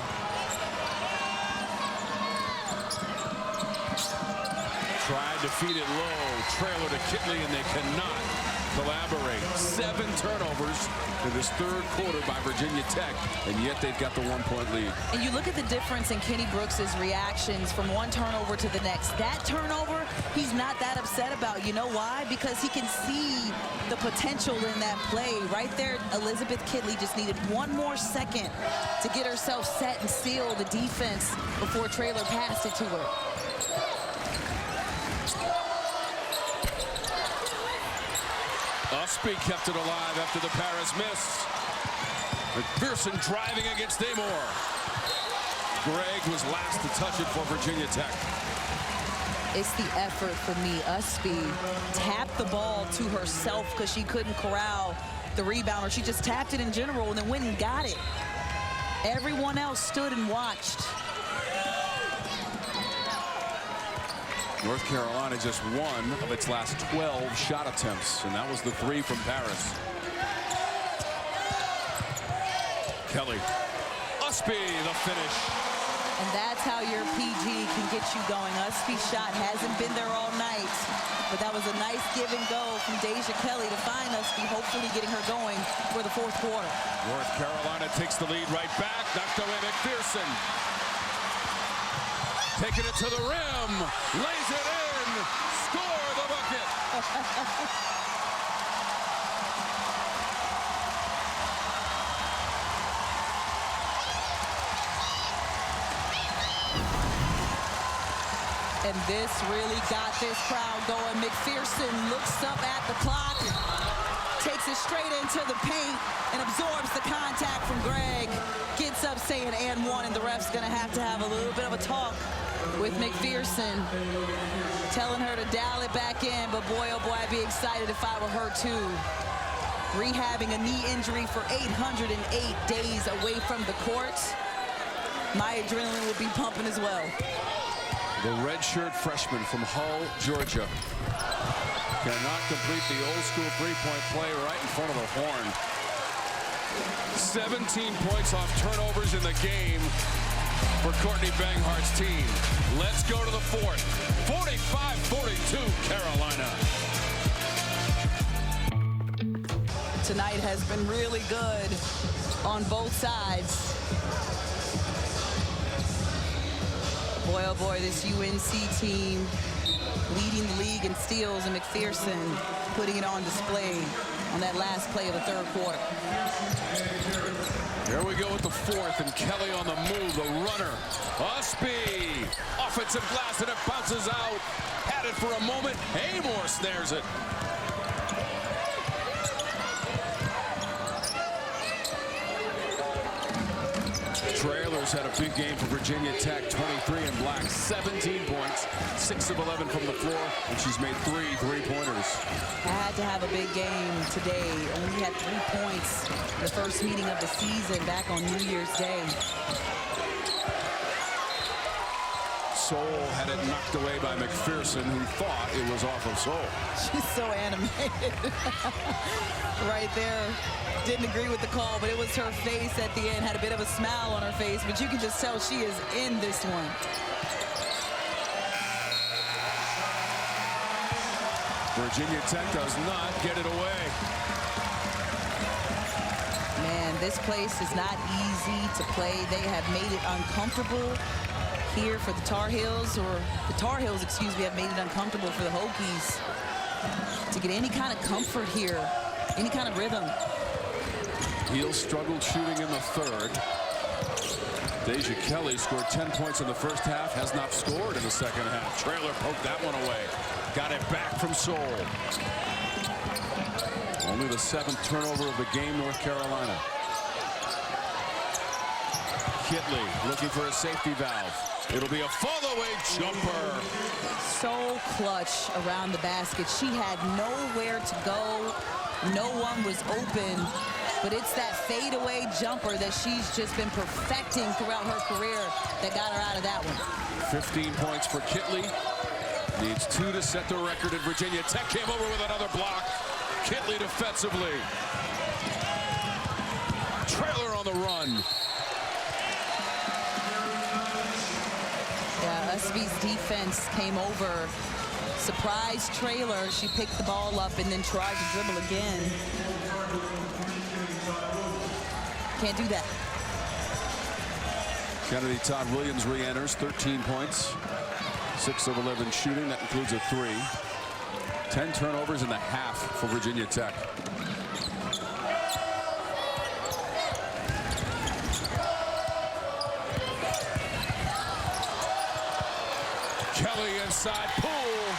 Tried to feed it low. Traylor to Kitley, and they cannot collaborate. 7 turnovers in this third quarter by Virginia Tech, and yet they've got the 1-point lead. And you look at the difference in Kenny Brooks's reactions from one turnover to the next. That turnover, he's not that upset about. You know why? Because he can see the potential in that play. Right there, Elizabeth Kitley just needed 1 more second to get herself set and seal the defense before Traylor passed it to her. Ustby kept it alive after the Paris miss. McPherson driving against Namor. Gregg was last to touch it for Virginia Tech. It's the effort for me. Ustby tapped the ball to herself because she couldn't corral the rebound, or she just tapped it in general and then went and got it. Everyone else stood and watched. North Carolina just 1 of its last 12 shot attempts, and that was the 3 from Paris. Kelly. Ustby, the finish. And that's how your PG can get you going. Ustby's shot hasn't been there all night, but that was a nice give and go from Deja Kelly to find Ustby, hopefully getting her going for the 4th quarter. North Carolina takes the lead right back. Knocked away McPherson. Taking it to the rim, lays it in, score the bucket. And this really got this crowd going. McPherson looks up at the clock, takes it straight into the paint, and absorbs the contact from Gregg. Gets up saying and 1, and the ref's gonna have a little bit of a talk with McPherson, telling her to dial it back in, but boy, oh boy, I'd be excited if I were her too. Rehabbing a knee injury for 808 days away from the court. My adrenaline would be pumping as well. The redshirt freshman from Hull, Georgia, cannot complete the old school 3-point play right in front of the horn. 17 points off turnovers in the game for Courtney Banghart's team. Let's go to the 4th. 45-42 Carolina. Tonight has been really good on both sides. Boy, oh boy, this UNC team leading the league in steals, and McPherson putting it on display on that last play of the 3rd quarter. Here we go with the 4th, and Kelly on the move, the runner. Ustby, offensive glass, and it bounces out. Had it for a moment. Amor snares it. Traylor's had a big game for Virginia Tech, 23 in black, 17 points, 6 of 11 from the floor, and she's made 3 3-pointers. Had to have a big game today. Only had 3 points the first meeting of the season back on New Year's Day. Soul had it knocked away by McPherson, who thought it was off of Soul. She's so animated right there. Didn't agree with the call, but it was her face at the end. Had a bit of a smile on her face, but you can just tell she is in this one. Virginia Tech does not get it away. Man, this place is not easy to play. They have made it uncomfortable here for the Tar Heels, or the Tar Heels, excuse me, have made it uncomfortable for the Hokies to get any kind of comfort here, any kind of rhythm. Heels struggled shooting in the 3rd. Deja Kelly scored 10 points in the first half, has not scored in the second half. Traylor poked that one away. Got it back from Soul. Only the 7th turnover of the game, North Carolina. Kitley looking for a safety valve. It'll be a fall-away jumper. So clutch around the basket. She had nowhere to go. No one was open. But it's that fadeaway jumper that she's just been perfecting throughout her career that got her out of that one. 15 points for Kitley. Needs 2 to set the record at Virginia Tech. Came over with another block. Kitley defensively. Traylor on the run. Yeah, Ustby's defense came over. Surprised Traylor. She picked the ball up and then tried to dribble again. Can't do that. Kennedy Todd Williams re-enters, 13 points. 6 of 11 shooting. That includes a 3. 10 turnovers in the half for Virginia Tech. Kelly inside, Poole.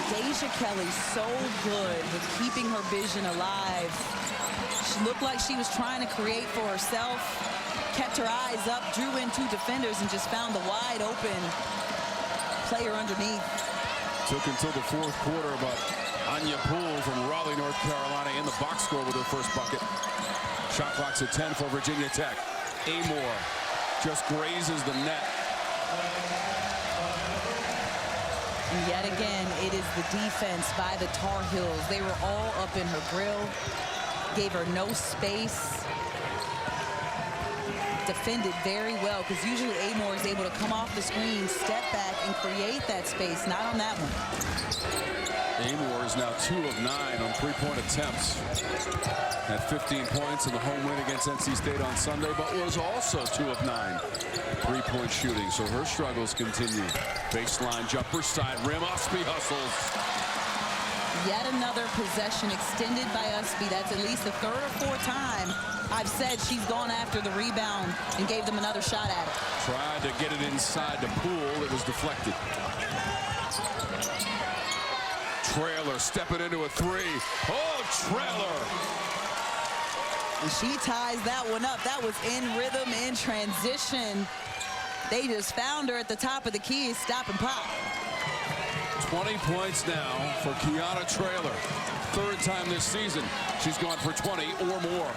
Deja Kelly so good with keeping her vision alive. She looked like she was trying to create for herself, kept her eyes up, drew in 2 defenders, and just found the wide open player underneath. Took until the 4th quarter, but Anya Poole from Raleigh, North Carolina in the box score with her first bucket. Shot clock's at 10 for Virginia Tech. Amore just grazes the net. And yet again, it is the defense by the Tar Heels. They were all up in her grill, gave her no space, defended very well, because usually Amore is able to come off the screen, step back, and create that space. Not on that one. Amore is now 2 of 9 on 3-point attempts. Had 15 points in the home win against NC State on Sunday, but was also 2 of 9 3-point shooting. So her struggles continue. Baseline jumper, side rim. Ustby hustles. Yet another possession extended by Ustby. That's at least the 3rd or 4th time I've said she's gone after the rebound and gave them another shot at it. Tried to get it inside to Poole. It was deflected. Traylor stepping into a 3. Oh, Traylor. And she ties that one up. That was in rhythm, in transition. They just found her at the top of the key. Stop and pop. 20 points now for Kayana Traylor. 3rd time this season she's gone for 20 or more.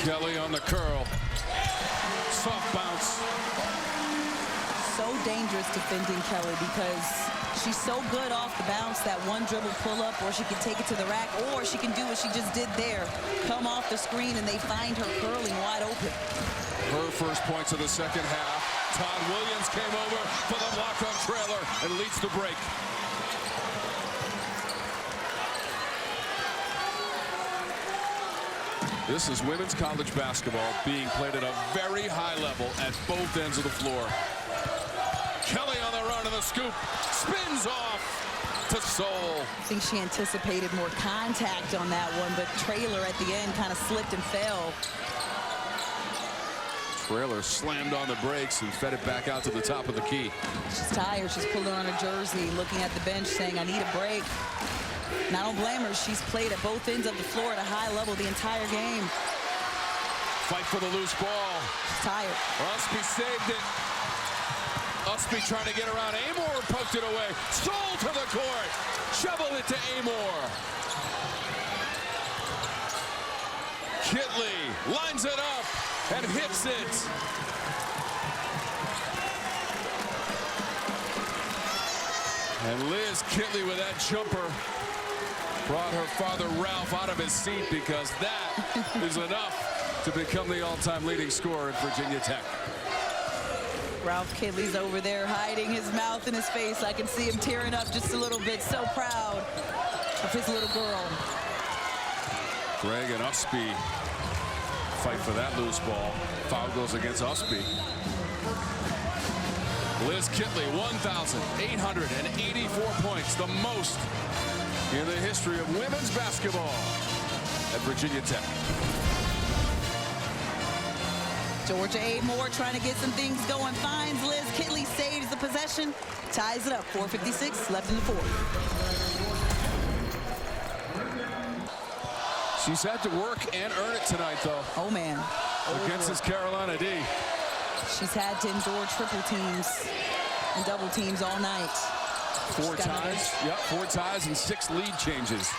Kelly on the curl. Soft bounce. So dangerous defending Kelly, because she's so good off the bounce, that one dribble pull up, or she can take it to the rack, or she can do what she just did there, come off the screen, and they find her curling wide open. Her first points of the second half. Todd Williams came over for the block on Traylor and leads the break. This is women's college basketball being played at a very high level at both ends of the floor. Kelly on the run and the scoop. Spins off to Soule. I think she anticipated more contact on that one, but Traylor at the end kind of slipped and fell. Traylor slammed on the brakes and fed it back out to the top of the key. She's tired. She's pulling on her jersey, looking at the bench, saying, I need a break. And I don't blame her. She's played at both ends of the floor at a high level the entire game. Fight for the loose ball. She's tired. Ustby saved it. Ustby trying to get around. Amore poked it away. Soule to the court. Shoveled it to Amore. Kitley lines it up and hits it. And Liz Kitley with that jumper brought her father Ralph out of his seat, because that is enough to become the all-time leading scorer at Virginia Tech. Ralph Kitley's over there hiding his mouth and his face. I can see him tearing up just a little bit, so proud of his little girl. Greg and Ustby fight for that loose ball. Foul goes against Ustby. Liz Kitley, 1,884 points, the most in the history of women's basketball at Virginia Tech. Georgia Amore trying to get some things going, finds Liz Kitley, saves the possession, ties it up. 4:56 left in the fourth. She's had to work and earn it tonight, though. Oh, man. Against this Carolina D. She's had to endure triple teams and double teams all night. 4 ties. Yep, 4 ties and 6 lead changes.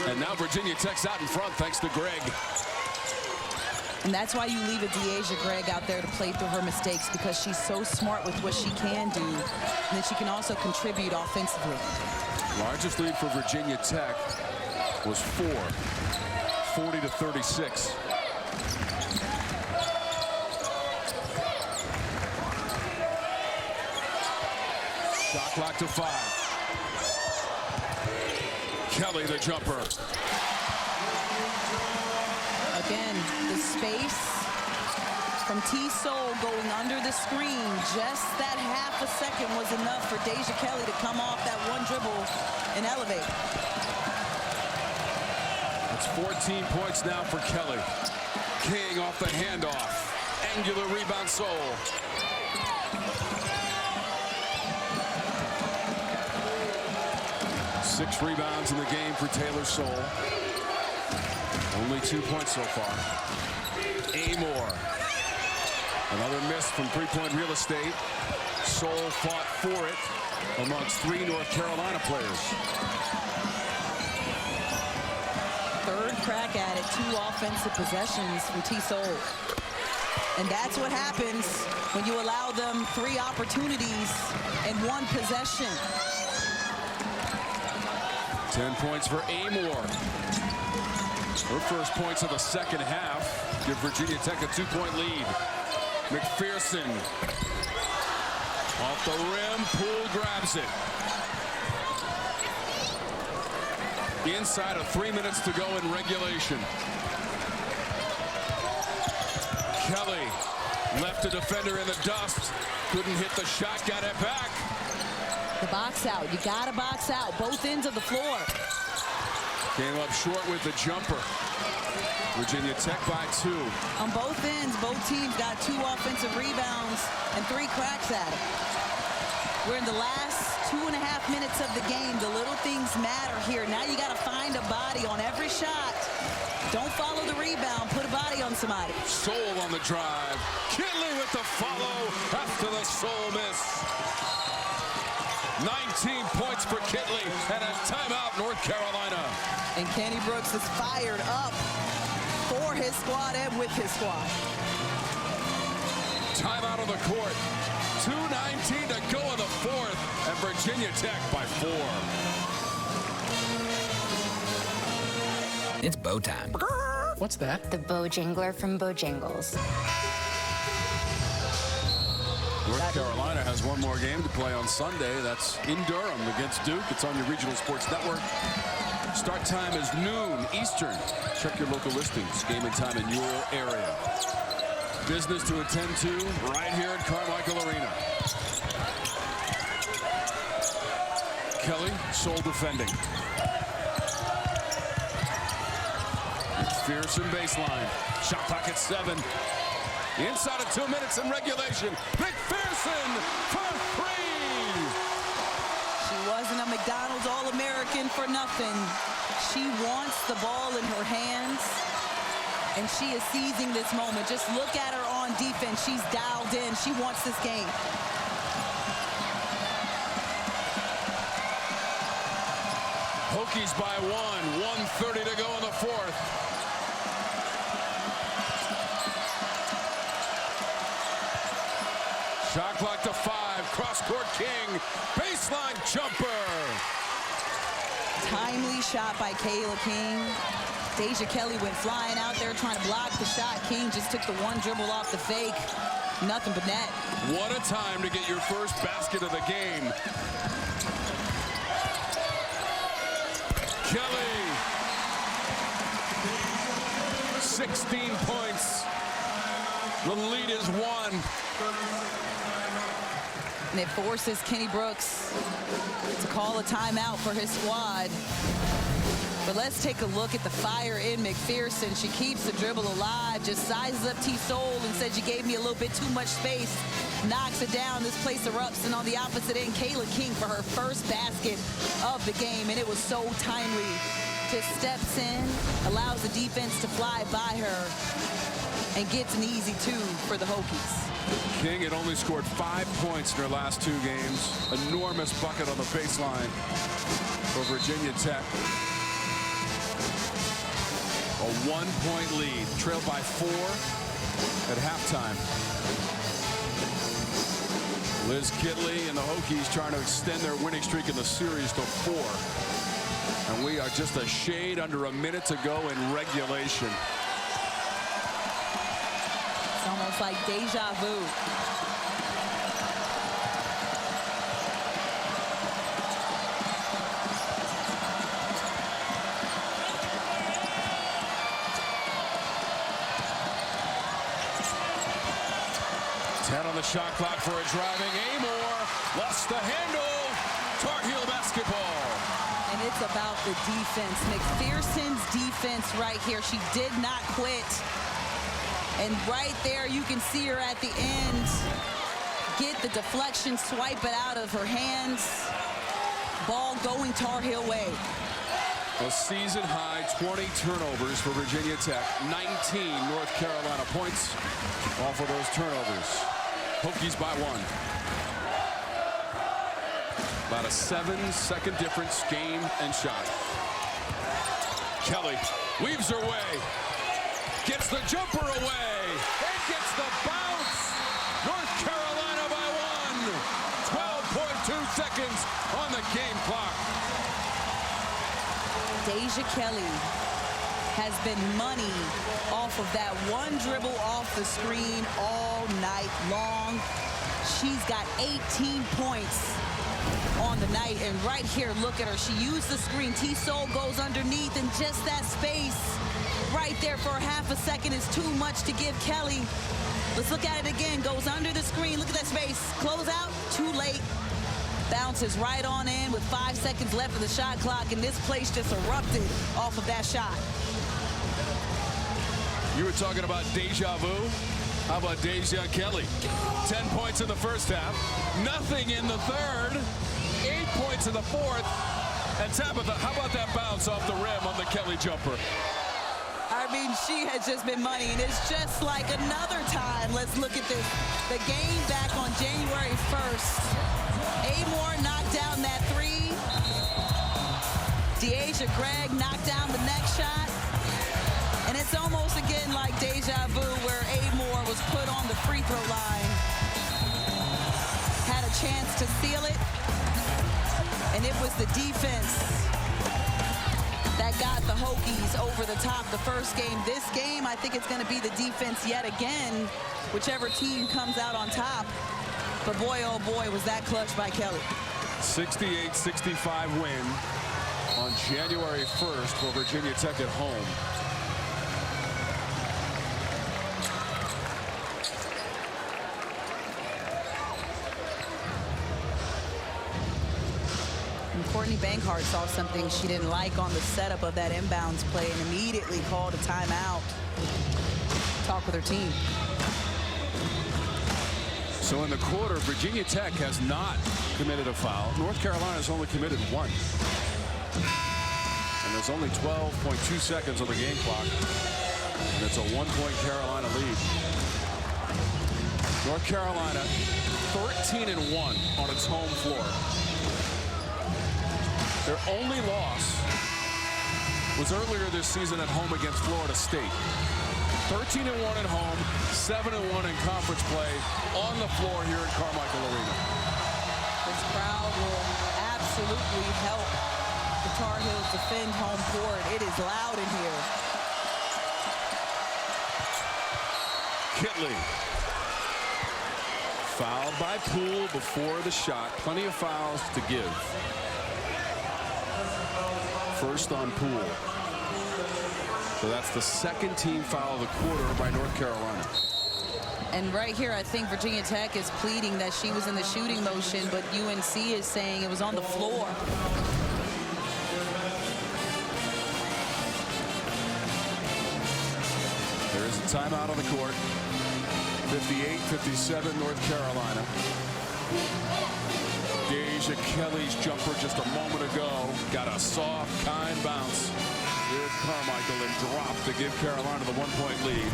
And now Virginia Tech's out in front thanks to Greg. And that's why you leave a Deja Gregg out there to play through her mistakes, because she's so smart with what she can do, and then she can also contribute offensively. Largest lead for Virginia Tech was 4, 40-36. Shot clock to 5. Kelly the jumper. Again, the space from T-Sol going under the screen. Just that half a second was enough for Deja Kelly to come off that one dribble and elevate. That's 14 points now for Kelly. King off the handoff. Angular rebound, Sol. Six rebounds in the game for Taylor Sol. Only 2 points so far. Amore. Another miss from three-point real estate. Sol fought for it amongst 3 North Carolina players. Third crack at it, 2 offensive possessions from T-Sol. And that's what happens when you allow them 3 opportunities in 1 possession. 10 points for Amore. Her first points of the second half give Virginia Tech a 2-point lead. McPherson off the rim. Poole grabs it. Inside of 3 minutes to go in regulation. Kelly left a defender in the dust. Couldn't hit the shot. Got it back. The box out. You got to box out. Both ends of the floor. Came up short with the jumper. Virginia Tech by 2. On both ends, both teams got 2 offensive rebounds and 3 cracks at it. We're in the last 2.5 minutes of the game. The little things matter here. Now you got to find a body on every shot. Don't follow the rebound. Put a body on somebody. Sol on the drive. Kitley with the follow after the Sol miss. 19 points for Kitley and a timeout, North Carolina. And Kenny Brooks is fired up for his squad and with his squad. Timeout on the court. 2:19 to go in the 4th, and Virginia Tech by 4. It's bow time. What's that? The Bojangler from Bojangles. North Carolina has one more game to play on Sunday. That's in Durham against Duke. It's on your regional sports network. Start time is noon Eastern. Check your local listings. Game and time in your area. Business to attend to right here at Carmichael Arena. Kelly, Sol defending. McPherson baseline. Shot clock at 7. Inside of 2 minutes in regulation. McPherson for 3. She wasn't a McDonald's All-American for nothing. She wants the ball in her hands, and she is seizing this moment. Just look at her on defense. She's dialed in. She wants this game. Hokies by 1. 1:30 to go in the 4th. Shot clock to 5. Cross-court King. Baseline jumper. Timely shot by Kayla King. Deja Kelly went flying out there trying to block the shot. King just took the one dribble off the fake. Nothing but net. What a time to get your first basket of the game. Kelly. 16 points. The lead is 1. And it forces Kenny Brooks to call a timeout for his squad. But let's take a look at the fire in McPherson. She keeps the dribble alive, just sizes up T-Sol and says, you gave me a little bit too much space. Knocks it down. This place erupts. And on the opposite end, Kayla King for her first basket of the game. And it was so timely. Just steps in, allows the defense to fly by her, and gets an easy 2 for the Hokies. King had only scored 5 points in their last 2 games. Enormous bucket on the baseline for Virginia Tech. A 1-point lead, trailed by 4 at halftime. Liz Kitley and the Hokies trying to extend their winning streak in the series to 4. And we are just a shade under a minute to go in regulation. It's almost like deja vu. On the shot clock for a driving Amor. Lost the handle. Tar Heel basketball. And it's about the defense. McPherson's defense right here. She did not quit. And right there, you can see her at the end. Get the deflection, swipe it out of her hands. Ball going Tar Heel way. A season high 20 turnovers for Virginia Tech. 19 North Carolina points off of those turnovers. Hokies by 1. About a 7-second difference, game and shot. Kelly weaves her way, gets the jumper away, and gets the bounce. North Carolina by 1. 12.2 seconds on the game clock. Deja Kelly has been money off of that one dribble off the screen all night long. She's got 18 points on the night. And right here, look at her. She used the screen. T-Sol goes underneath, and just that space right there for half a second is too much to give Kelly. Let's look at it again. Goes under the screen. Look at that space. Close out. Too late. Bounces right on in with 5 seconds left of the shot clock, and this place just erupted off of that shot. You were talking about deja vu. How about Deja Kelly? 10 points in the first half, nothing in the third, 8 points in the fourth. And Tabitha, how about that bounce off the rim on the Kelly jumper? I mean, she has just been money, and it's just like another time. Let's look at this. The game back on January 1st. Amor knocked down that 3. Deja Gregg knocked down the next shot. And it's almost again like deja vu, where Amor was put on the free throw line. Had a chance to seal it. And it was the defense that got the Hokies over the top the first game. This game, I think it's going to be the defense yet again, whichever team comes out on top. But boy, oh boy, was that clutch by Kelly. 68-65 win on January 1st for Virginia Tech at home. Courtney Bankhart saw something she didn't like on the setup of that inbounds play and immediately called a timeout. Talk with her team. So in the quarter, Virginia Tech has not committed a foul. North Carolina has only committed 1. And there's only 12.2 seconds on the game clock. And it's a 1-point Carolina lead. North Carolina 13-1 on its home floor. Their only loss was earlier this season at home against Florida State. 13-1 at home, 7-1 in conference play on the floor here at Carmichael Arena. This crowd will absolutely help the Tar Heels defend home court. It is loud in here. Kitley. Fouled by Poole before the shot. Plenty of fouls to give. First on Poole. So that's the second team foul of the quarter by North Carolina. And right here, I think Virginia Tech is pleading that she was in the shooting motion, but UNC is saying it was on the floor. There is a timeout on the court. 58-57 North Carolina. Deja Kelly's jumper just a moment ago got a soft, kind bounce with Carmichael and dropped to give Carolina the 1-point lead.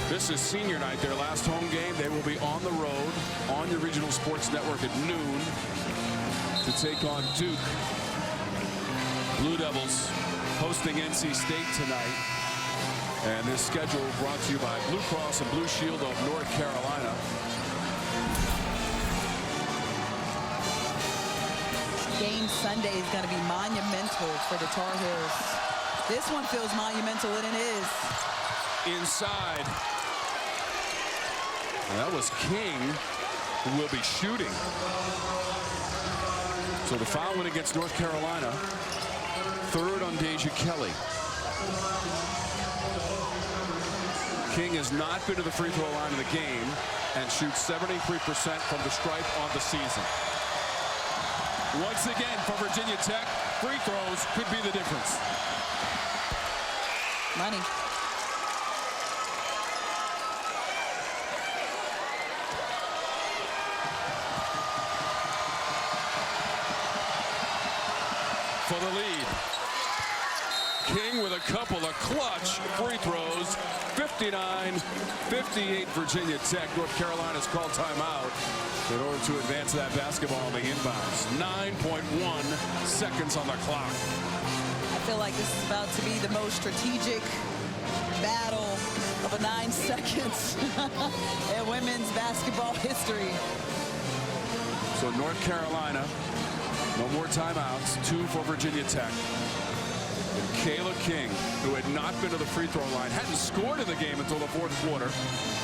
This is senior night, their last home game. They will be Sports Network at noon to take on Duke. Blue Devils hosting NC State tonight. And this schedule brought to you by Blue Cross and Blue Shield of North Carolina. Game Sunday is going to be monumental for the Tar Heels. This one feels monumental, and it is. Inside. And that was King, who will be shooting. So the foul went against North Carolina. Third on Deja Kelly. King has not been to the free throw line in the game and shoots 73% from the stripe on the season. Once again for Virginia Tech, free throws could be the difference. Money. For the lead. King with a couple of clutch free throws. 59-58 Virginia Tech. North Carolina's called timeout in order to advance that basketball on the inbounds. 9.1 seconds on the clock. I feel like this is about to be the most strategic battle of a 9 seconds in women's basketball history. So North Carolina, no more timeouts. 2 for Virginia Tech. And Kayla King, who had not been to the free throw line, hadn't scored in the game until the fourth quarter,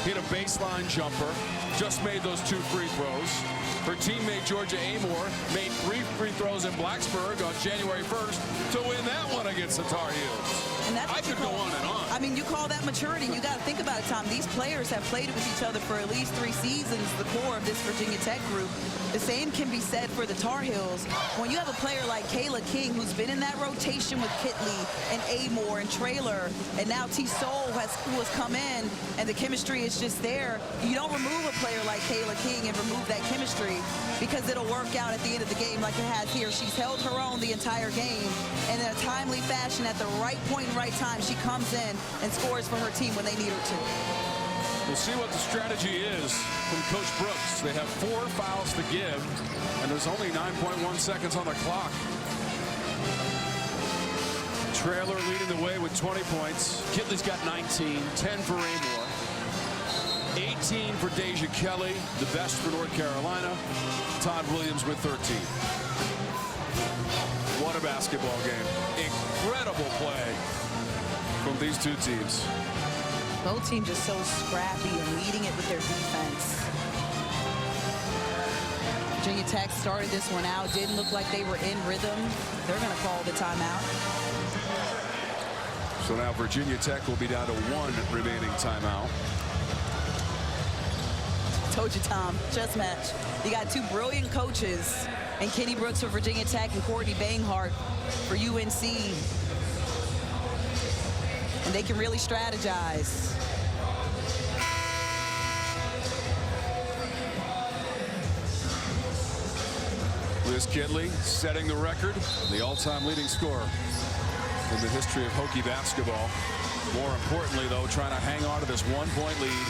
hit a baseline jumper, just made those 2 free throws. Her teammate Georgia Amor made 3 free throws in Blacksburg on January 1st to win that one against the Tar Heels. And that's I could go on and on. I mean, you call that maturity. You got to think about it, Tom. These players have played with each other for at least 3 seasons, the core of this Virginia Tech group. The same can be said for the Tar Heels. When you have a player like Kayla King, who's been in that rotation with Kitley and Amor and Traylor, and now T-Sol who has come in, and the chemistry is just there. You don't remove a player like Kayla King and remove that chemistry, because it'll work out at the end of the game like it has here. She's held her own the entire game, and in a timely fashion at the right point and right time, she comes in and scores for her team when they need her to. We'll see what the strategy is from Coach Brooks. They have 4 fouls to give, and there's only 9.1 seconds on the clock. Traylor leading the way with 20 points. Kitley's got 19, 10 for Amor. 18 for Deja Kelly, the best for North Carolina. Todd Williams with 13. What a basketball game. Incredible play from these 2 teams. Both teams just so scrappy and leading it with their defense. Virginia Tech started this one out. Didn't look like they were in rhythm. They're going to call the timeout. So now Virginia Tech will be down to 1 remaining timeout. Told you, Tom, chess match. You got 2 brilliant coaches, and Kenny Brooks for Virginia Tech and Courtney Banghart for UNC. And they can really strategize. Liz Kitley setting the record, the all-time leading scorer in the history of Hokie basketball. More importantly, though, trying to hang on to this 1-point lead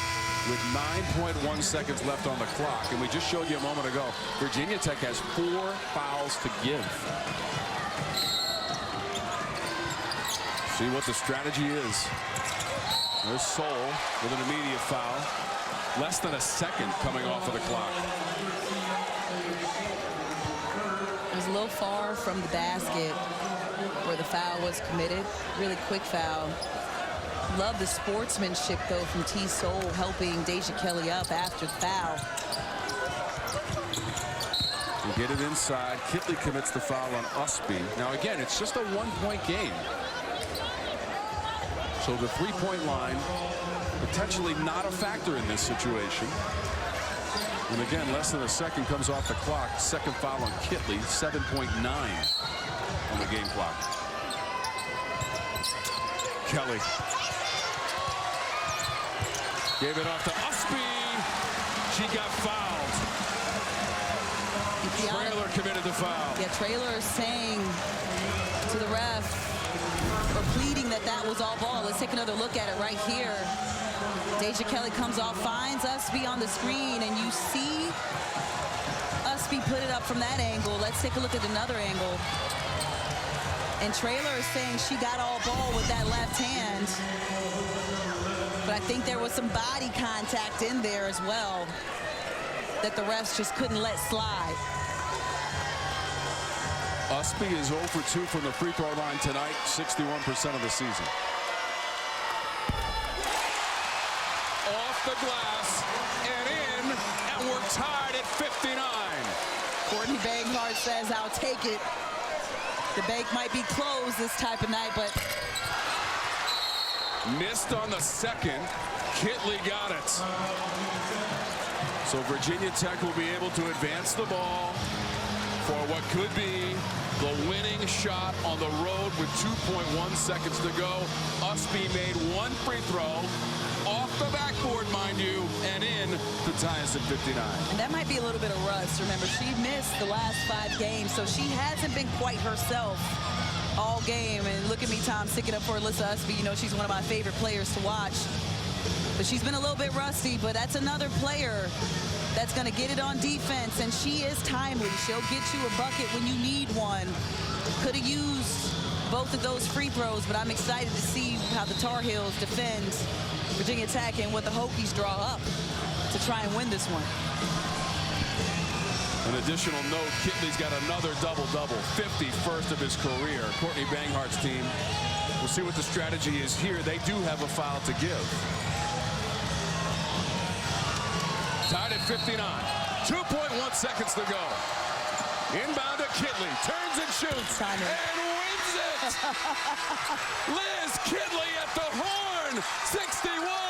with 9.1 seconds left on the clock. And we just showed you a moment ago, Virginia Tech has 4 fouls to give. See what the strategy is. There's Sol with an immediate foul. Less than a second coming off of the clock. It was a little far from the basket where the foul was committed. Really quick foul. Love the sportsmanship, though, from T-Sol helping Deja Kelly up after the foul. We get it inside. Kitley commits the foul on Ustby. Now, again, it's just a 1-point game. So the 3-point line potentially not a factor in this situation. And again, less than a second comes off the clock. Second foul on Kitley, 7.9 on the game clock. Kelly gave it off to Ustby. She got fouled. Traylor committed the foul. Yeah, Traylor is saying to the ref, or pleading that that was all ball. Let's take another look at it right here. Deja Kelly comes off, finds Ustby on the screen, and you see Ustby put it up from that angle. Let's take a look at another angle. And Traylor is saying she got all ball with that left hand. But I think there was some body contact in there as well that the refs just couldn't let slide. Ustby is 0 for 2 from the free throw line tonight, 61% of the season. Off the glass and in, and we're tied at 59. Courtney Banghart says, I'll take it. The bank might be closed this type of night, but missed on the second. Kitley got it. So Virginia Tech will be able to advance the ball for what could be the winning shot on the road with 2.1 seconds to go. Ustby made one free throw off the backboard, mind you, and in to tie us at 59. And that might be a little bit of rust. Remember, she missed the last 5 games, so she hasn't been quite herself all game. And look at me, Tom, sticking up for Alyssa Ustby. You know, she's one of my favorite players to watch. But she's been a little bit rusty, but that's another player that's going to get it on defense, and she is timely. She'll get you a bucket when you need one. Could have used both of those free throws, but I'm excited to see how the Tar Heels defend Virginia Tech and what the Hokies draw up to try and win this one. An additional note, Kitley's got another double-double, 51st of his career. Courtney Banghart's team, we'll see what the strategy is here. They do have a foul to give. Tied at 59. 2.1 seconds to go. Inbound to Kitley. Turns and shoots. And wins it. Liz Kitley at the horn. 61.